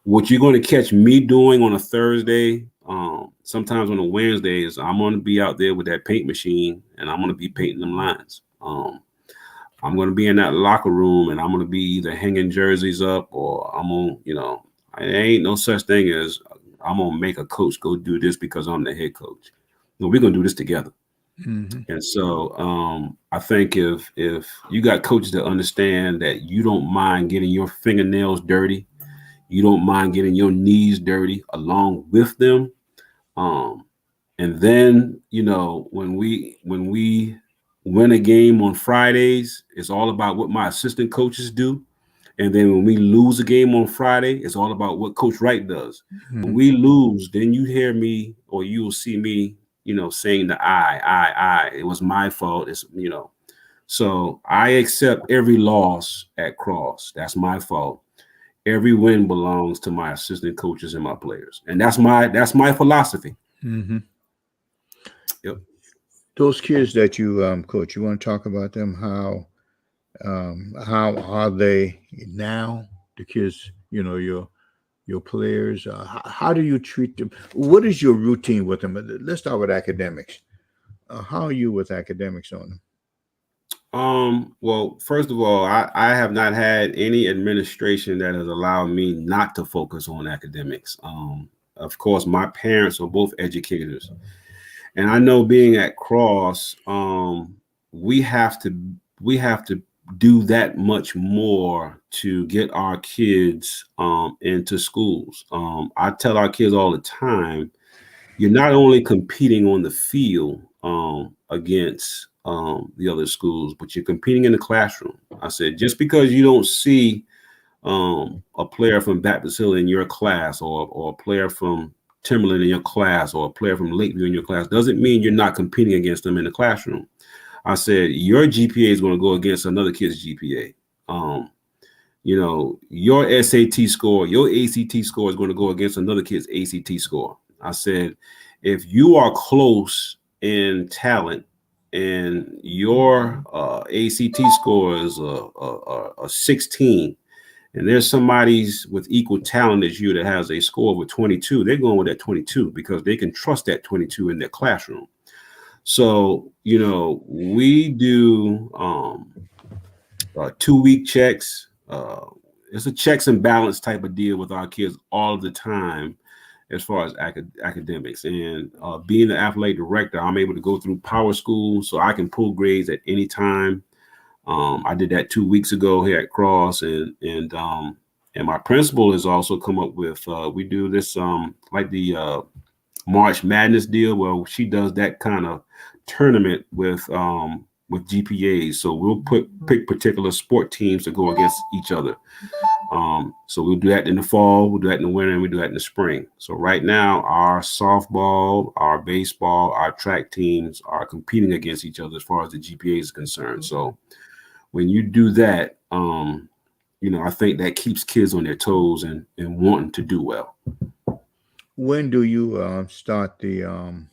what you're going to catch me doing on a Thursday, sometimes on a Wednesday, is I'm going to be out there with that paint machine and I'm going to be painting them lines. I'm going to be in that locker room and I'm going to be either hanging jerseys up or I'm on, there ain't no such thing as I'm going to make a coach go do this because I'm the head coach. No, we're going to do this together. And so I think if you got coaches that understand that you don't mind getting your fingernails dirty, you don't mind getting your knees dirty along with them. And then, when we win a game on Fridays, it's all about what my assistant coaches do. And then when we lose a game on Friday, it's all about what Coach Wright does. When we lose, then you hear me or you will see me, saying the I. It was my fault. It's, So I accept every loss at Cross. That's my fault. Every win belongs to my assistant coaches and my players. And that's my philosophy. Yep. Those kids that you coach, you want to talk about them? How are they now? The kids, your players. How do you treat them? What is your routine with them? Let's start with academics. How are you with academics on them? Well, first of all, I have not had any administration that has allowed me not to focus on academics. Of course, my parents are both educators. And I know being at Cross, we have to do that much more to get our kids into schools. I tell our kids all the time, you're not only competing on the field against the other schools, but you're competing in the classroom. I said, just because you don't see a player from Baptist Hill in your class or a player from Timberland in your class or a player from Lakeview in your class doesn't mean you're not competing against them in the classroom. I said, your GPA is going to go against another kid's GPA. Your SAT score, your ACT score is going to go against another kid's ACT score. I said, if you are close in talent and your ACT score is a 16, and there's somebody's with equal talent as you that has a score of a 22, they're going with that 22 because they can trust that 22 in their classroom. So, we do 2-week checks. It's a checks and balance type of deal with our kids all of the time as far as academics. And being the athletic director, I'm able to go through Power School so I can pull grades at any time. I did that 2 weeks ago here at Cross, and my principal has also come up with we do this like the March Madness deal where she does that kind of tournament with GPAs. So we'll pick particular sport teams to go against each other. So we'll do that in the fall, we'll do that in the winter, and we do that in the spring. So right now, our softball, our baseball, our track teams are competing against each other as far as the GPA is concerned. So when you do that, I think that keeps kids on their toes and wanting to do well. When do you start the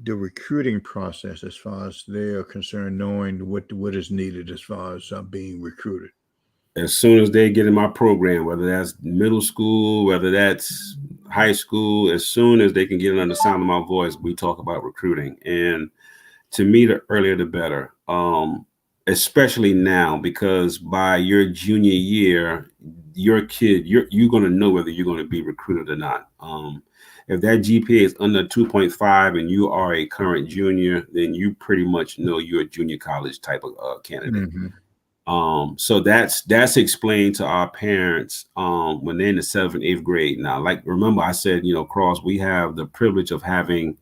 recruiting process as far as they are concerned, knowing what is needed as far as being recruited? As soon as they get in my program, whether that's middle school, whether that's high school, as soon as they can get under the sound of my voice, we talk about recruiting. And To me, the earlier the better. Especially now, because by your junior year, your kid, you're going to know whether you're going to be recruited or not. If that GPA is under 2.5 and you are a current junior, then you pretty much know you're a junior college type of candidate. Mm-hmm. So that's explained to our parents when they're in the 7th and 8th grade. Now, like remember, I said, Cross, we have the privilege of having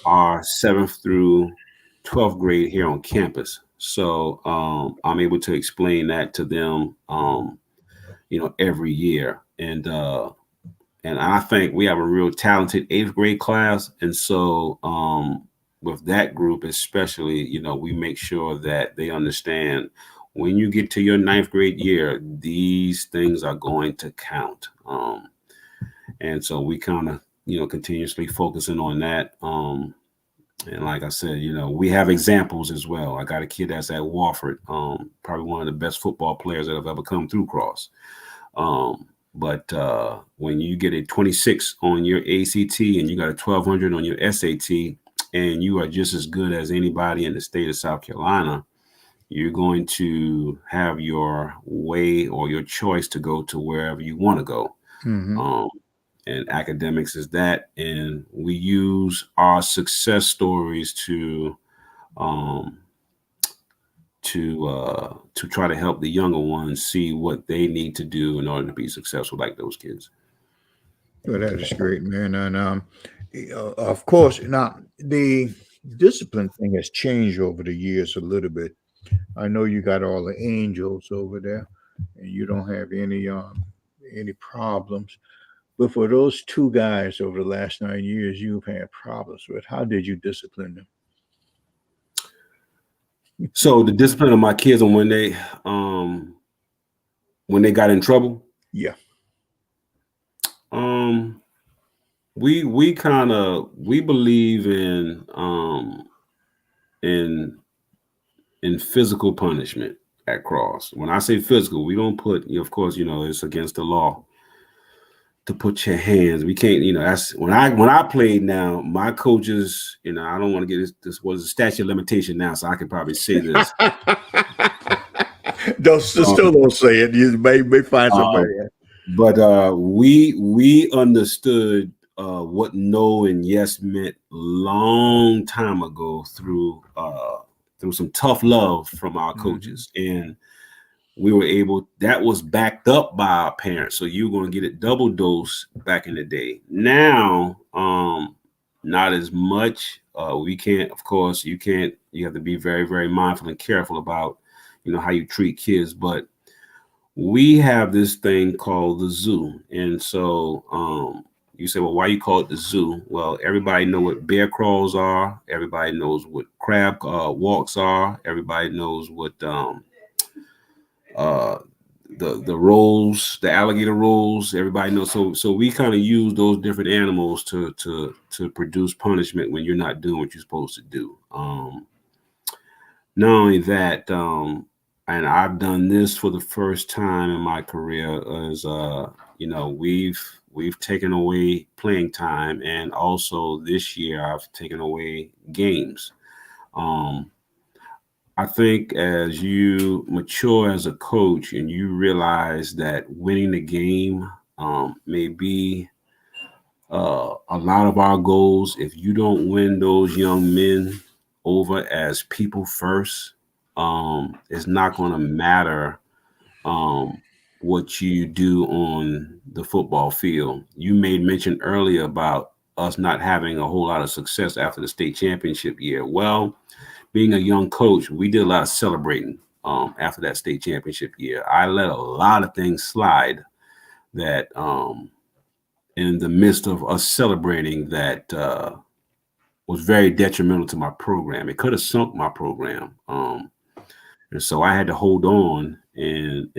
our 7th through 12th grade here on campus. So I'm able to explain that to them, every year. And I think we have a real talented 8th grade class. And so with that group, especially, we make sure that they understand when you get to your 9th grade year, these things are going to count. And so we kind of, continuously focusing on that. And like I said, we have examples as well. I got a kid that's at Wofford, probably one of the best football players that have ever come through Cross. But when you get a 26 on your ACT and you got a 1200 on your SAT, and you are just as good as anybody in the state of South Carolina, you're going to have your way or your choice to go to wherever you want to go. Mm-hmm. And academics is that. And we use our success stories to try to help the younger ones see what they need to do in order to be successful like those kids. Well, that is great, man. And of course, now the discipline thing has changed over the years a little bit. I know you got all the angels over there, and you don't have any problems. But for those two guys over the last 9 years, you've had problems with. How did you discipline them? So the discipline of my kids, and when they got in trouble, Yeah. we believe in physical punishment at Cross. When I say physical, we don't put, of course, it's against the law to put your hands. We can't, that's when I played. Now my coaches, I don't want to get this was a statute of limitation now, so I could probably say this. Still don't say it. You may find somebody. But we understood what no and yes meant long time ago through some tough love from our coaches, and we were able. That was backed up by our parents, so you were going to get it double dose back in the day. Now, not as much. We can't, of course, you can't. You have to be very, very mindful and careful about how you treat kids, but we have this thing called the zoo. And so you say, well, why you call it the zoo? Well, everybody know what bear crawls are. Everybody knows what crab walks are. Everybody knows what the rolls, the alligator rolls. Everybody knows. So we kind of use those different animals to produce punishment when you're not doing what you're supposed to do. Not only that, and I've done this for the first time in my career, is we've taken away playing time, and also this year I've taken away games. I think as you mature as a coach and you realize that winning the game may be a lot of our goals, if you don't win those young men over as people first, it's not going to matter what you do on the football field. You made mention earlier about us not having a whole lot of success after the state championship year. Well, being a young coach, we did a lot of celebrating after that state championship year. I let a lot of things slide that in the midst of us celebrating that was very detrimental to my program. It could have sunk my program. And so I had to hold on and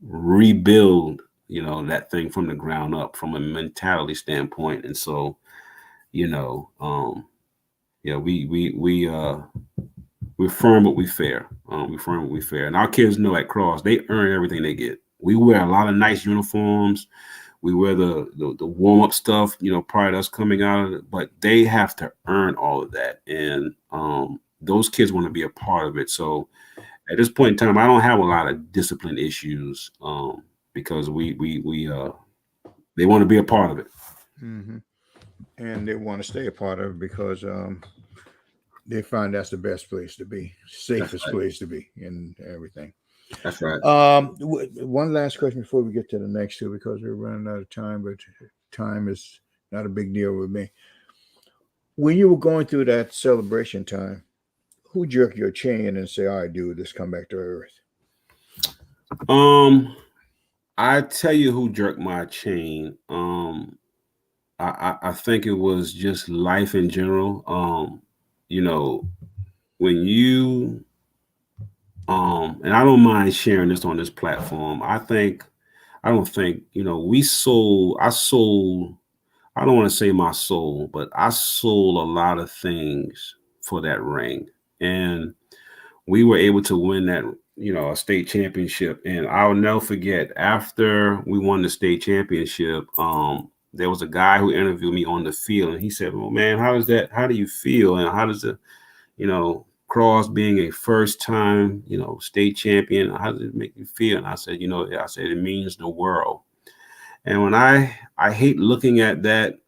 rebuild, that thing from the ground up from a mentality standpoint. And so, we're firm but we fair. We're firm but we fair. And our kids know at Cross, they earn everything they get. We wear a lot of nice uniforms. We wear the warm up stuff, prior to us coming out of it. But they have to earn all of that, and those kids want to be a part of it. So at this point in time, I don't have a lot of discipline issues because we they want to be a part of it. Hmm. And they want to stay a part of it because they find that's the best place to be, safest place to be, and everything. That's right. One last question before we get to the next two, because we're running out of time, but time is not a big deal with me. When you were going through that celebration time, who jerked your chain and say, "All right, dude, let's come back to earth"? I tell you who jerked my chain. I think it was just life in general. When you and I don't mind sharing this on this platform. I don't think, I don't want to say my soul, but I sold a lot of things for that ring. And we were able to win that, a state championship. And I'll never forget, after we won the state championship, there was a guy who interviewed me on the field, and he said, "Well, man, how do you feel? And how does it, Cross being a first time, state champion, how does it make you feel?" And I said, it means the world. And when I hate looking at that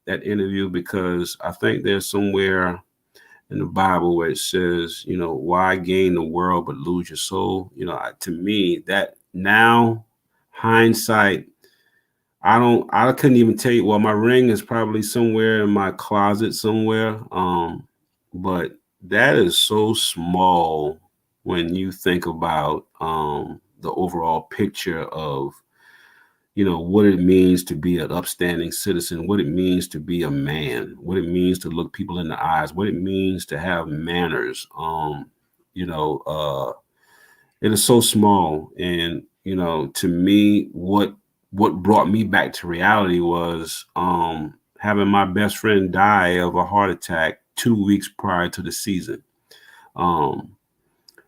interview, because I think there's somewhere in the Bible where it says, why gain the world but lose your soul? To me, that now hindsight, I couldn't even tell you. Well, my ring is probably somewhere in my closet somewhere. But that is so small when you think about the overall picture of, what it means to be an upstanding citizen, what it means to be a man, what it means to look people in the eyes, what it means to have manners. It is so small. And, to me, what brought me back to reality was having my best friend die of a heart attack 2 weeks prior to the season.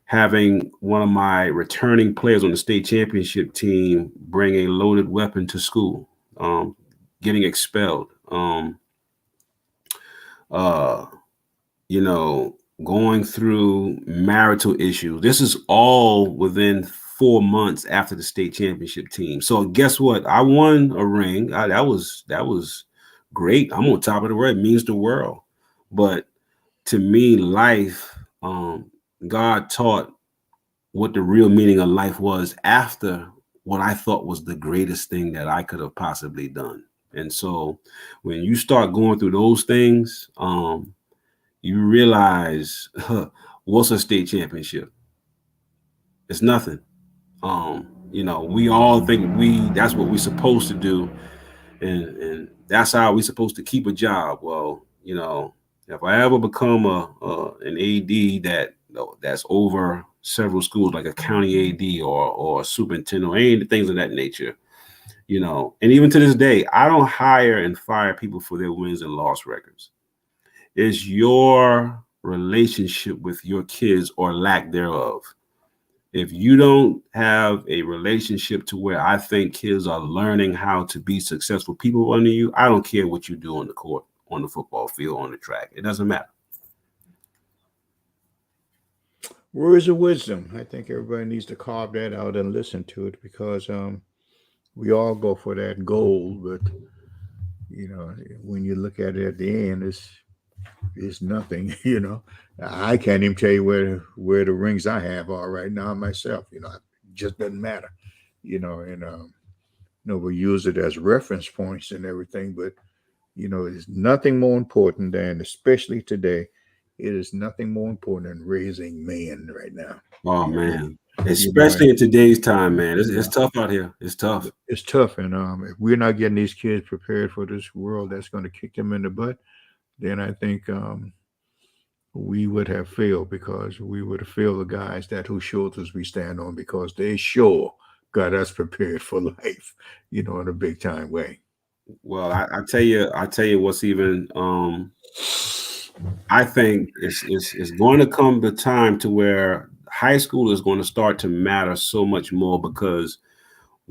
Having one of my returning players on the state championship team bring a loaded weapon to school, getting expelled, going through marital issues. This is all within 4 months after the state championship team. So guess what? I won a ring. That was great. I'm on top of the world. It means the world. But to me, life, God taught what the real meaning of life was after what I thought was the greatest thing that I could have possibly done. And so when you start going through those things, you realize, what's a state championship? It's nothing. We all think that's what we're supposed to do. And that's how we're supposed to keep a job. Well, if I ever become an AD that's over several schools, like a county AD or a superintendent or any things of that nature, and even to this day, I don't hire and fire people for their wins and loss records. It's your relationship with your kids or lack thereof. If you don't have a relationship to where I think kids are learning how to be successful people under you, I don't care what you do on the court, on the football field, on the track. It doesn't matter. Words of wisdom. I think everybody needs to carve that out and listen to it, because we all go for that goal, but when you look at it at the end, it's nothing. I can't even tell you where the rings I have are right now myself. It just doesn't matter. And we use it as reference points and everything, but it's nothing more important than, especially today, it is nothing more important than raising men right now. Oh man, especially in today's time, man. It's tough out here. It's tough. It's tough, and if we're not getting these kids prepared for this world that's going to kick them in the butt, then I think we would have failed, because we would have failed the guys whose shoulders we stand on, because they sure got us prepared for life, in a big time way. Well, I tell you what's even I think it's going to come the time to where high school is going to start to matter so much more, because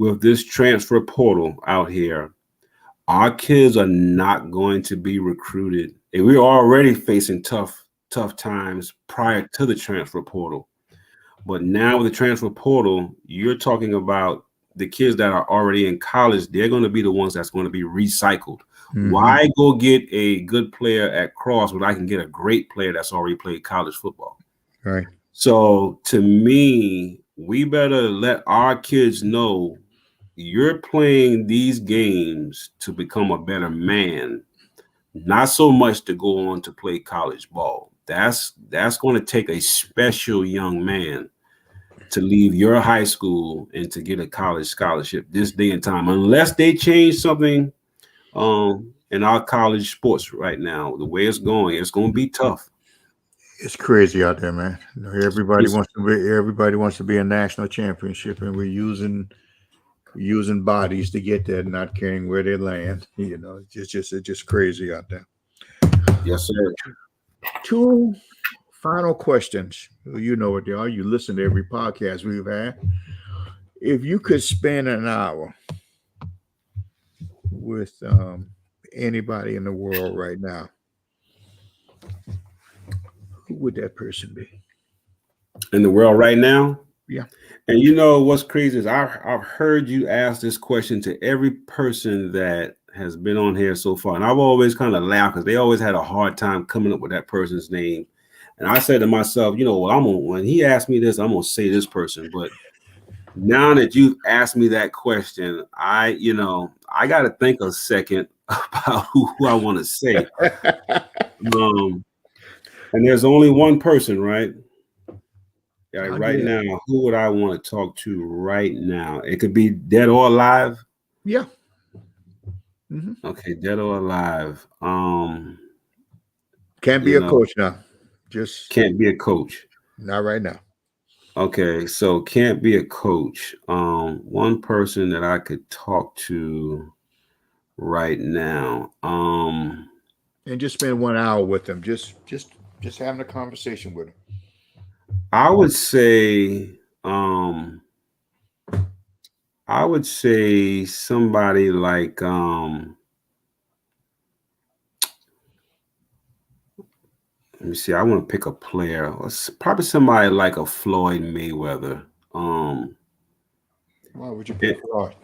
with this transfer portal out here, our kids are not going to be recruited. And we're already facing tough times prior to the transfer portal. But now with the transfer portal, you're talking about the kids that are already in college. They're going to be the ones that's going to be recycled. Why go get a good player at Cross when I can get a great player that's already played college football? Right. So to me, we better let our kids know you're playing these games to become a better man, not so much to go on to play college ball. That's going to take a special young man to leave your high school and to get a college scholarship this day and time, unless they change something in our college sports right now. The way it's going to be tough. It's crazy out there, man. Everybody wants to be a national championship, and we're using bodies to get there, not caring where they land. It's just crazy out there. Yes, sir. Two final questions. You know what they are. You listen to every podcast we've had. If you could spend an hour with anybody in the world right now, who would that person be? In the world right now? Yeah. And you know what's crazy is I've heard you ask this question to every person that has been on here so far. And I've always kind of laughed because they always had a hard time coming up with that person's name. And I said to myself, when he asked me this, I'm going to say this person. But now that you've asked me that question, I got to think a second about who I want to say. And there's only one person, right? Yeah, right now, who would I want to talk to right now? It could be dead or alive. Yeah. Okay, dead or alive. Can't be a coach now. Just can't be a coach. Not right now. Okay, so can't be a coach. One person that I could talk to right now. And just spend 1 hour with them. Just having a conversation with them. I would say somebody like let me see, I want to pick a player. Probably somebody like a Floyd Mayweather. Why would you pick Floyd?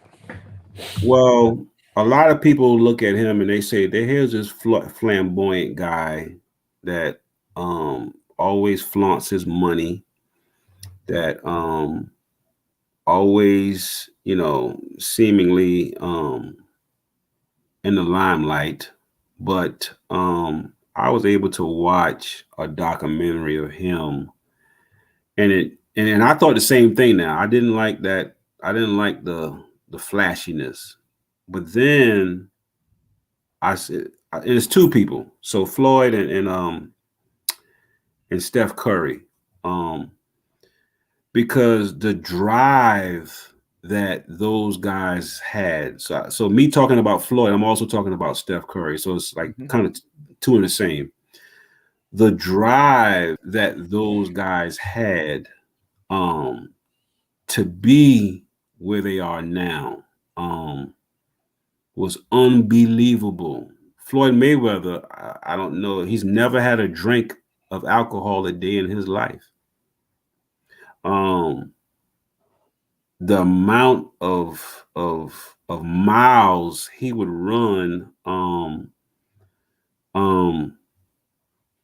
Well, a lot of people look at him and they say, here's this flamboyant guy that always flaunts his money, that always, seemingly in the limelight. But I was able to watch a documentary of him, and I thought the same thing. Now, I didn't like that. I didn't like the flashiness. But then I said, it's two people. So Floyd and Steph Curry, because the drive that those guys had. So me talking about Floyd, I'm also talking about Steph Curry. So it's like kind of two in the same. The drive that those guys had to be where they are now was unbelievable. Floyd Mayweather, I don't know, he's never had a drink of alcohol a day in his life. The amount of miles he would run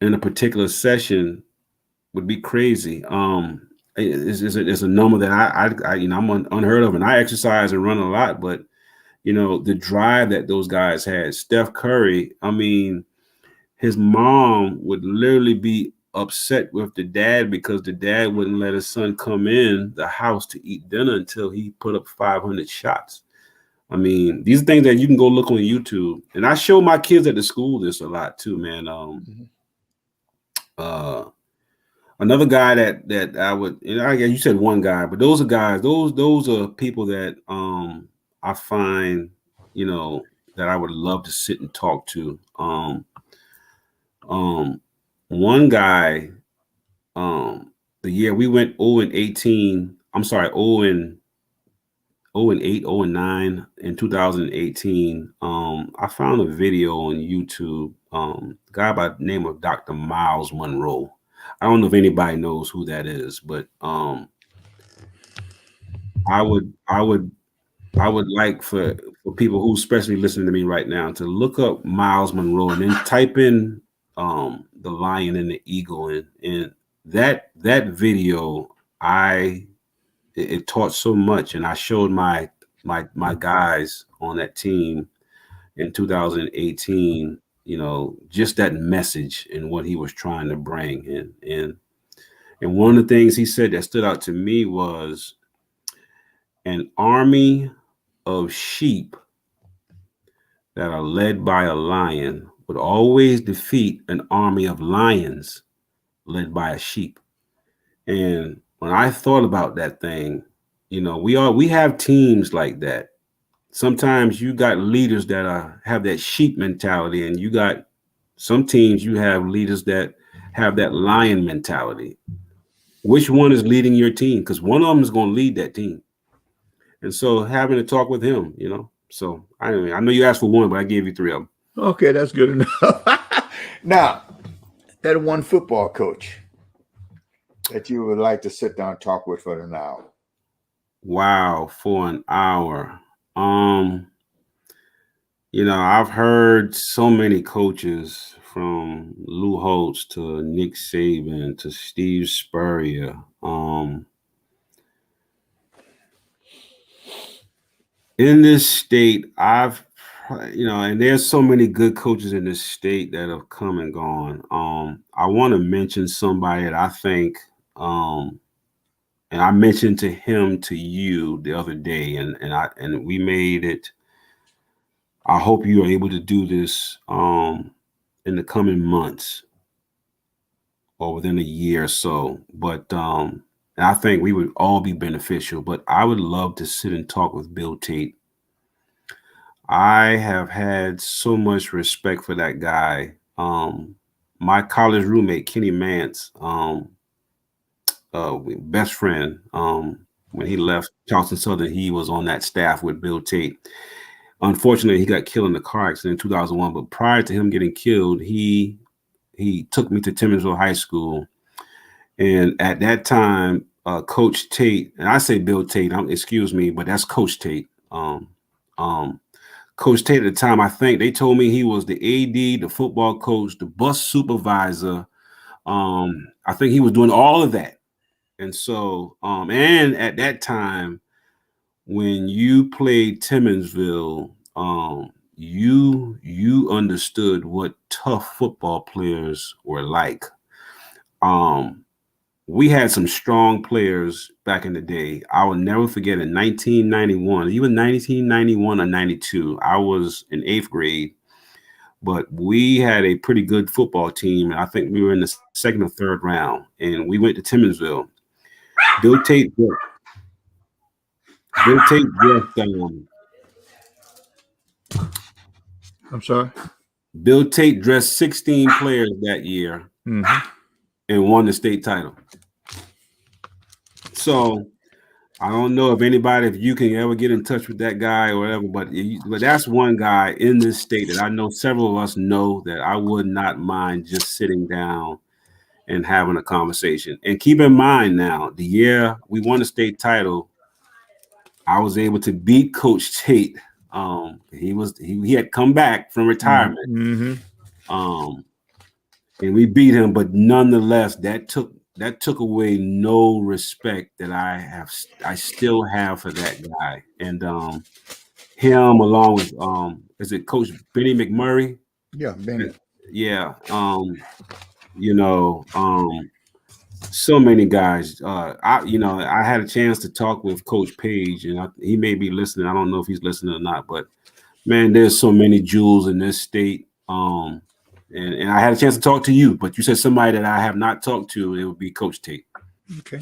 in a particular session would be crazy. It's a number that I'm unheard of, and I exercise and run a lot, but the drive that those guys had. Steph Curry, I mean, his mom would literally be upset with the dad because the dad wouldn't let his son come in the house to eat dinner until he put up 500 shots. I mean, these are things that you can go look on YouTube. And I show my kids at the school this a lot too, man. Another guy that I would, I guess you said one guy, but those are guys, those are people that I find, that I would love to sit and talk to. One guy, the year we went 0-18, I'm sorry, 0 0-8, 0-9 in 2018. I found a video on YouTube. A guy by the name of Dr. Miles Monroe. I don't know if anybody knows who that is, but I would I would I would like for people who especially listening to me right now to look up Miles Monroe and then type in the lion and the eagle, and that video it taught so much, and I showed my guys on that team in 2018, just that message and what he was trying to bring. And one of the things he said that stood out to me was an army of sheep that are led by a lion would always defeat an army of lions led by a sheep. And when I thought about that thing, we have teams like that. Sometimes you got leaders that have that sheep mentality, and you got some teams you have leaders that have that lion mentality. Which one is leading your team? Because one of them is going to lead that team. And so having to talk with him, So I know you asked for one, but I gave you three of them. Okay, that's good enough. Now, that one football coach that you would like to sit down and talk with for an hour. Wow, for an hour. I've heard so many coaches from Lou Holtz to Nick Saban to Steve Spurrier. In this state, and there's so many good coaches in this state that have come and gone. I want to mention somebody that I think, and I mentioned to you the other day, and we made it. I hope you are able to do this in the coming months or within a year or so. But and I think we would all be beneficial. But I would love to sit and talk with Bill Tate. I have had so much respect for that guy. My college roommate, Kenny Mance, best friend, when he left Charleston Southern, he was on that staff with Bill Tate. Unfortunately, he got killed in a car accident in 2001. But prior to him getting killed, he took me to Timminsville High School. And at that time, Coach Tate, and I say Bill Tate, excuse me, but that's Coach Tate. Coach Tate at the time, I think they told me he was the AD, the football coach, the bus supervisor. I think he was doing all of that. And so, and at that time, when you played Timminsville, you understood what tough football players were like. We had some strong players back in the day. I will never forget in 1991, even 1991 or 92, I was in 8th grade, but we had a pretty good football team. And I think we were in the second or third round, and we went to Timminsville. Bill Tate I'm sorry? Bill Tate dressed 16 players that year and won the state title. So I don't know if you can ever get in touch with that guy or whatever, but that's one guy in this state that I know several of us know that I would not mind just sitting down and having a conversation. And keep in mind now, the year we won the state title, I was able to beat Coach Tate. He had come back from retirement. And we beat him, but nonetheless, that took away no respect that I still have for that guy. And him along with is it Coach Benny McMurray? Yeah, Benny. Yeah. So many guys. I had a chance to talk with Coach Page, and he may be listening. I don't know if he's listening or not, but man, there's so many jewels in this state. And I had a chance to talk to you, but you said somebody that I have not talked to. It would be Coach Tate. Okay.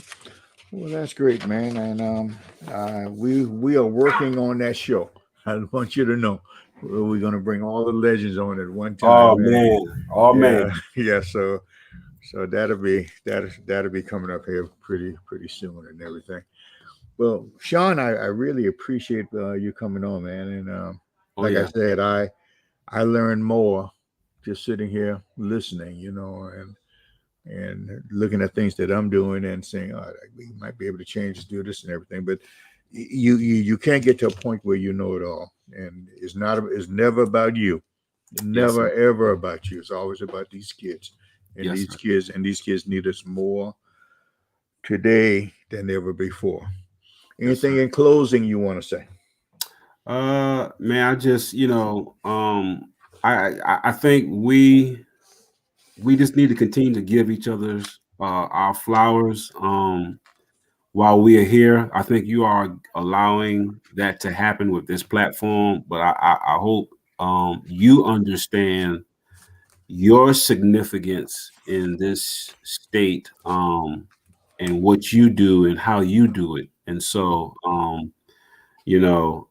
Well, that's great, man. And we are working on that show. I want you to know we're going to bring all the legends on at one time. Oh man. Yeah. So that'll be coming up here pretty soon and everything. Well, Shaun, I really appreciate you coming on, man. And Oh like I yeah, said, I learned more just sitting here listening, and looking at things that I'm doing and saying, oh, we might be able to change, do this and everything. But you can't get to a point where you know it all, and it's never about you, yes sir, never ever about you. It's always about these kids, and yes these sir, kids and these kids need us more today than ever before. yes Anything sir. in closing you want to say? Man, I just I think we just need to continue to give each other's our flowers. While we are here, I think you are allowing that to happen with this platform. But I hope you understand your significance in this state, and what you do and how you do it. And so, you know,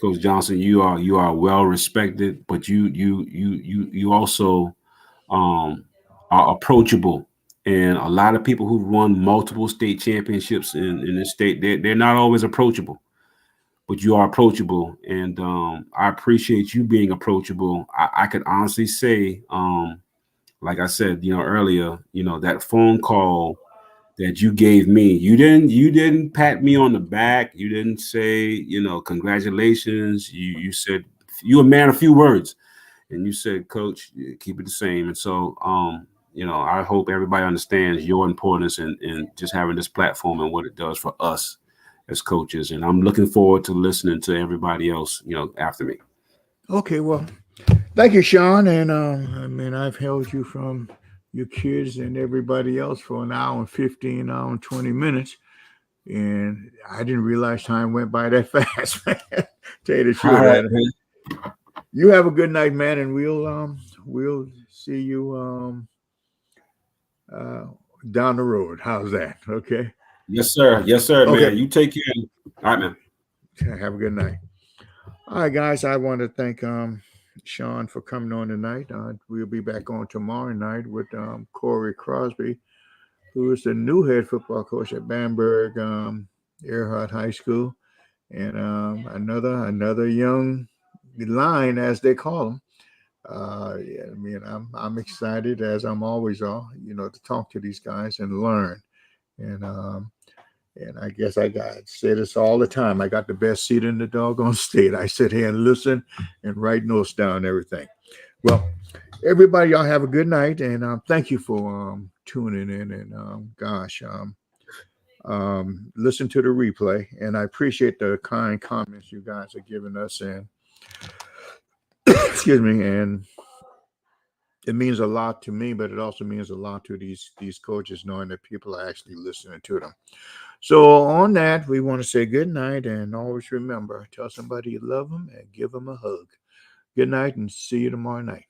Coach Johnson, you are well respected, but you also are approachable. And a lot of people who've won multiple state championships in this state, they're not always approachable, but you are approachable. And I appreciate you being approachable. I could honestly say, like I said, earlier, that phone call that you gave me, you didn't pat me on the back. You didn't say, congratulations. You said you a man of few words, and you said, Coach, keep it the same. And so, I hope everybody understands your importance in just having this platform and what it does for us as coaches. And I'm looking forward to listening to everybody else, after me. Okay, well, thank you, Shaun. And I mean, I've held you from your kids and everybody else for an hour and 15, hour and 20 minutes. And I didn't realize time went by that fast, man. Tell you the All truth, right, man. man. You have a good night, man, and we'll see you uh down the road. How's that? Okay. Yes, sir, Okay. man. You take care. All right, man. Have a good night. All right, guys. I want to thank Shaun for coming on tonight. We'll be back on tomorrow night with Corey Crosby, who is the new head football coach at Bamberg Earhart High School, and another young line, as they call them. Yeah, I mean, I'm excited, as I'm always are, to talk to these guys and learn. And I guess say this all the time. I got the best seat in the doggone state. I sit here and listen and write notes down, everything. Well, everybody, y'all have a good night, and thank you for tuning in. And listen to the replay, and I appreciate the kind comments you guys are giving us. And excuse me, and it means a lot to me, but it also means a lot to these coaches, knowing that people are actually listening to them. So on that, we want to say good night, and always remember, tell somebody you love them and give them a hug. Good night, and see you tomorrow night.